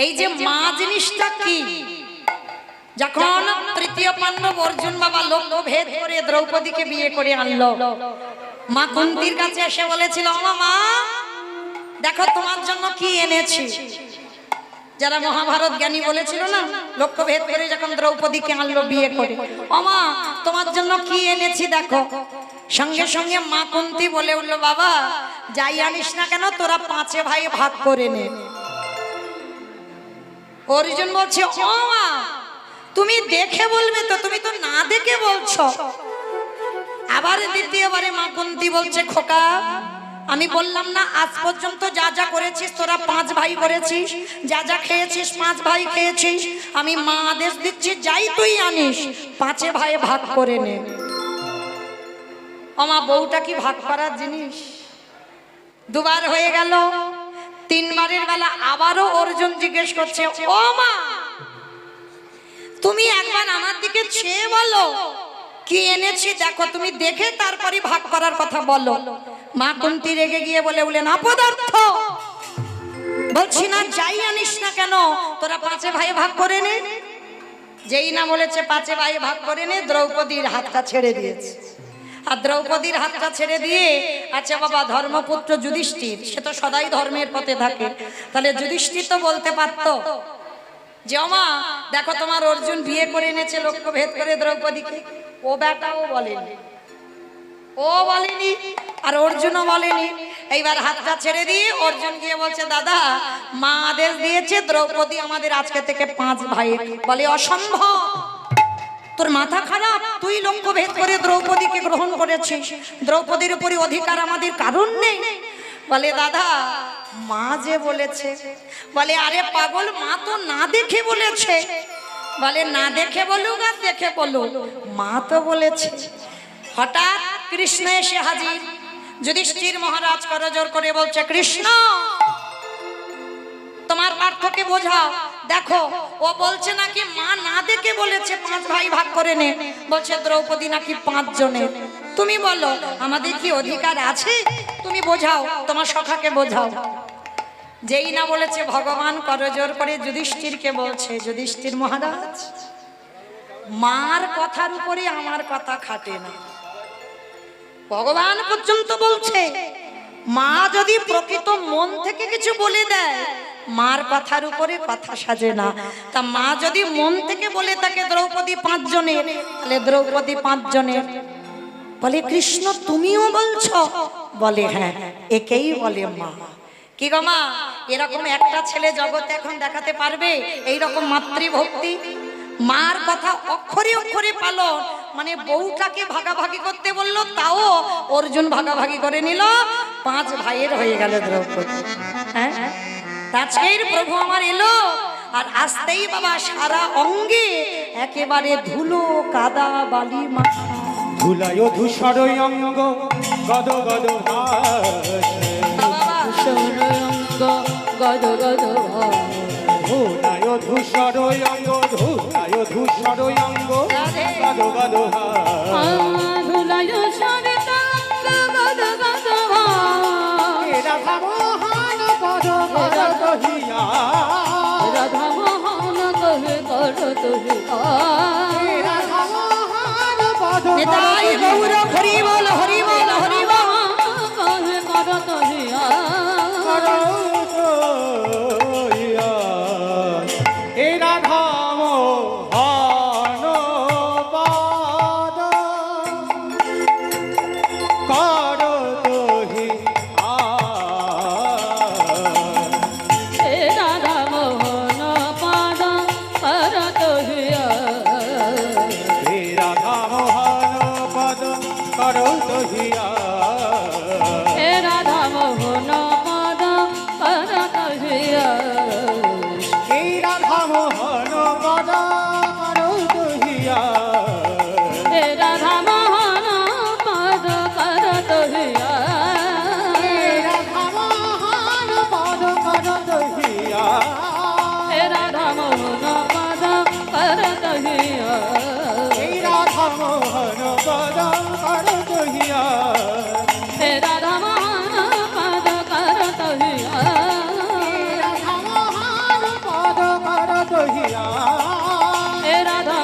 এই যে মা জিনিসটা কি? যখন তৃতীয় পাণ্ডব অর্জুন বাবা লক্ষ্য ভেদ করে দ্রৌপদীকে বিয়ে করে আনলো, মা কুন্তির কাছে এসে বলেছিল, মা দেখো তোমার জন্য কি এনেছি। যারা মহাভারত জ্ঞানী বলেছিল না, লক্ষ্য ভেদ করে যখন দ্রৌপদীকে আনলো বিয়ে করে, মা তোমার জন্য কি এনেছি দেখো। সঙ্গে সঙ্গে মা কুন্তি বলে উঠলো, বাবা যাই আনিস না কেন তোরা পাঁচে ভাই ভাগ করে নে। অর্জুন বলছে, ও মা তুমি দেখে বলবে তো, তুমি তো না দেখে বলছো। আবার দ্বিতীয়বারে মা কুন্তি বলছে, খোকা আমি বললাম না আজ পর্যন্ত যা যা করেছিস তোরা পাঁচ ভাই করেছিস, যা যা খেয়েছিস পাঁচ ভাই খেয়েছিস, আমি মা আদেশ দিচ্ছি যাই তুই আনিস পাঁচে ভাই ভাগ করে নে। ও মা বউটা কি ভাগ করার জিনিস? দুবার হয়ে গেল, তিনবারের বেলা আবারও অর্জুন জিজ্ঞেস করছে, ও মা তুমি একবার আমার দিকে চেয়ে বলো কি এনেছি দেখো, তুমি দেখে তারপরে ভাগ করার কথা বলো। মা কুন্তি রেগে গিয়ে বলে উঠলেন, অপদার্থ বলছি না যাই আনিস না কেন তোরা পাঁচে ভাই ভাগ করে নে। যেই না বলেছে পাঁচে ভাই ভাগ করে নে, দ্রৌপদীর হাতটা ছেড়ে দিয়েছে। আর দ্রৌপদীর হাতটা ছেড়ে দিয়ে, আচ্ছা বাবা ধর্মপুত্র যুধিষ্ঠির সে তো সদাই ধর্মের পথে থাকে, তাহলে যুধিষ্ঠির তো বলতে পারতো যে মা দেখো তোমার অর্জুন বিয়ে করে এনেছে লক্ষ্য ভেদ করে দ্রৌপদীকে। ও বেটাও বলেনি, ও বলেনি আর অর্জুনও বলেনি। এইবার হাতটা ছেড়ে দিয়ে অর্জুন গিয়ে বলছে, দাদা মা আদেশ দিয়েছে দ্রৌপদী আমাদের আজকে থেকে পাঁচ ভাই। বলে অসম্ভব, তোর মাথা খারাপ, তুই লক্ষ্য ভেদ করে দ্রৌপদীকে গ্রহণ করেছিস, দ্রৌপদীর উপরে অধিকার আমাদের কারণ নেই। বলে দাদা মা যে বলেছে। বলে আরে পাগল, মা তো না দেখে বলেছে। বলে না দেখে বলুক আর দেখে বলুক, মা তো বলেছে। হঠাৎ কৃষ্ণ এসে হাজির। যুধিষ্ঠির মহারাজ করজোর করে বলছে, কৃষ্ণ তোমার পার্থকে বোঝাও। দেখো ও বলছে নাকি মা না দেখে বলেছে পাঁচ ভাই ভাগ করে নে, বলছে দ্রৌপদী নাকি পাঁচ জনের। তুমি বলো আমাদের কি অধিকার আছে? তুমি বোঝাও, তোমার সখাকে বোঝাও। যেই না বলেছে ভগবান করজোর করে যুধিষ্ঠিরকে বলছে, যুধিষ্ঠির মহারাজ মার কথার উপরে আমার কথা খাটে না। ভগবান পর্যন্ত বলছে মা যদি প্রকৃত মন থেকে কিছু বলে দেয় মার কথার উপরে কথা সাজে না। তা মা যদি মন থেকে বলে থাকে দ্রৌপদী পাঁচ জনের, তাহলে দ্রৌপদী পাঁচ জনের। বলে কৃষ্ণ তুমিও বলছো? বলে হ্যাঁ, একেই বলে মা। কি গো মা, এরকম একটা ছেলে জগতে এখন দেখাতে পারবে এইরকম মাতৃভক্তি? মার কথা অক্ষরে অক্ষরে পালন, মানে বউটাকে ভাগাভাগি করতে বললো, তাও অর্জুন ভাগাভাগি করে নিল, পাঁচ ভাইয়ের হয়ে গেল দ্রৌপদী। হ্যাঁ, আজকের প্রভু আমার এলো আর আসতেই বাবা সারা অঙ্গে একেবারে ধুলো কাদা বালি মাখা। ধুলায় ধূসরই অঙ্গ গদ গদ গদ গদ ধুলায় ধূসরই অঙ্গ, ধুলায় ধূসরই অঙ্গ গদ গদ ধুলায় সরিত গদ গদ রাধা মোহন পদ পদ কহিয়া, রাধা মোহন কহে কর তুহিয়া, রাধা মোহন পদ নিতাই গৌর হরি বল হরি বল হরি বল কহে কর তুহিয়া, এ রাধা মোহন পদ কর তুহিয়া, হে রাধা মোহন পাদ কর তুহিয়া, হে রাধা মোহন পদ কর তুহিয়া, হে রাধা মোহন পাদ কর তুহিয়া, হে রাধা মোহন পদ কর তুহিয়া, হে রাধা মোহন পাদ কর তুহিয়া, হে রাধা মোহন পদ কর তুহিয়া, হে রাধা মোহন পাদ কর তুহিয়া, হে রাধা মোহন পদ কর তুহিয়া, হে রাধা মোহন পাদ কর তুহিয়া, রাধা মোহন পদ কর তুহিয়া, হে রাধা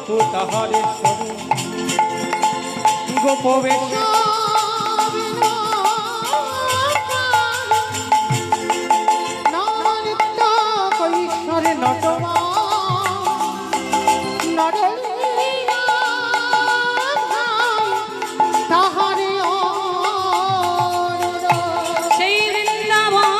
তু তাহারে স্বরূপ গোপবেশ কৈশ্বরে নটমা নটলীলা তাহারে সেই বৃন্দাবন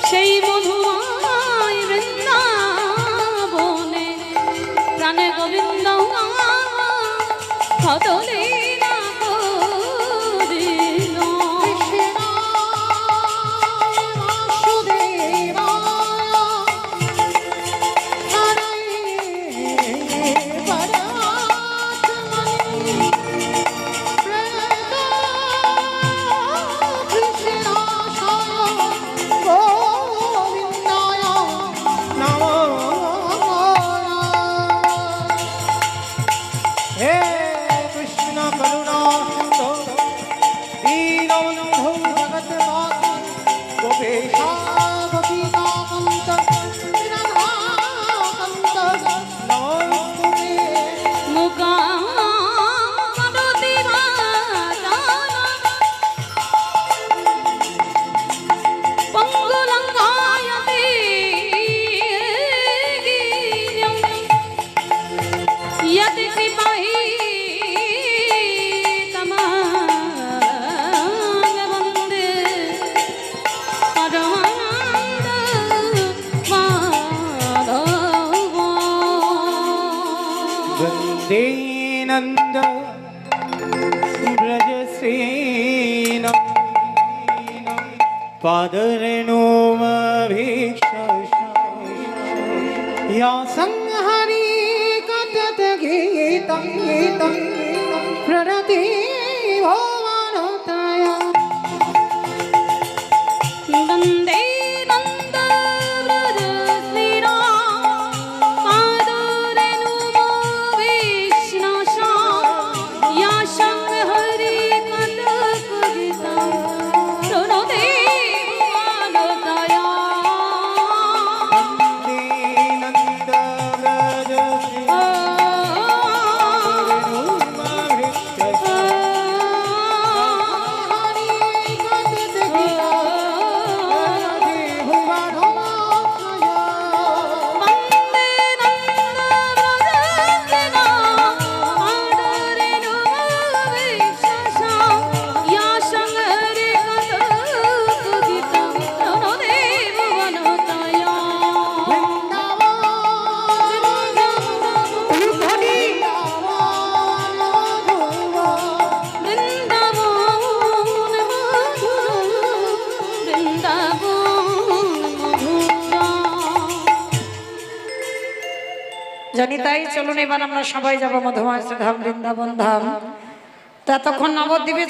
সেই মধুময় বৃন্দাবনে প্রাণে গোবিন্দ কদলীলা করিল। हे कृष्ण करुणा सिंधु दीनबंधु जगत्नाथ गोपेशा गोपीकांत राधाकांत नमोस्तुते মুকামরতি ভাদানা পঙ্গুলঙ্ঘায়তে গিরিয়ম यदि कृपाहि तमांग वन्दे परमानंद माधव। वन्दे नन्द ब्रजसेन पादरेणुमभीक्ष या संहरि कथत गीतं गीतं प्रणति भवनतया वन्दे नन्द व्रज श्रीराम पादरेणुमभीक्ष्णशा या संहरि कथक गीतं प्रणति भवनतया। नन्द व्रज জানি তাই চলুন এবার আমরা সবাই যাব মধুময় ধাম বৃন্দাবন ধাম। ততক্ষণ নবদ্বীপে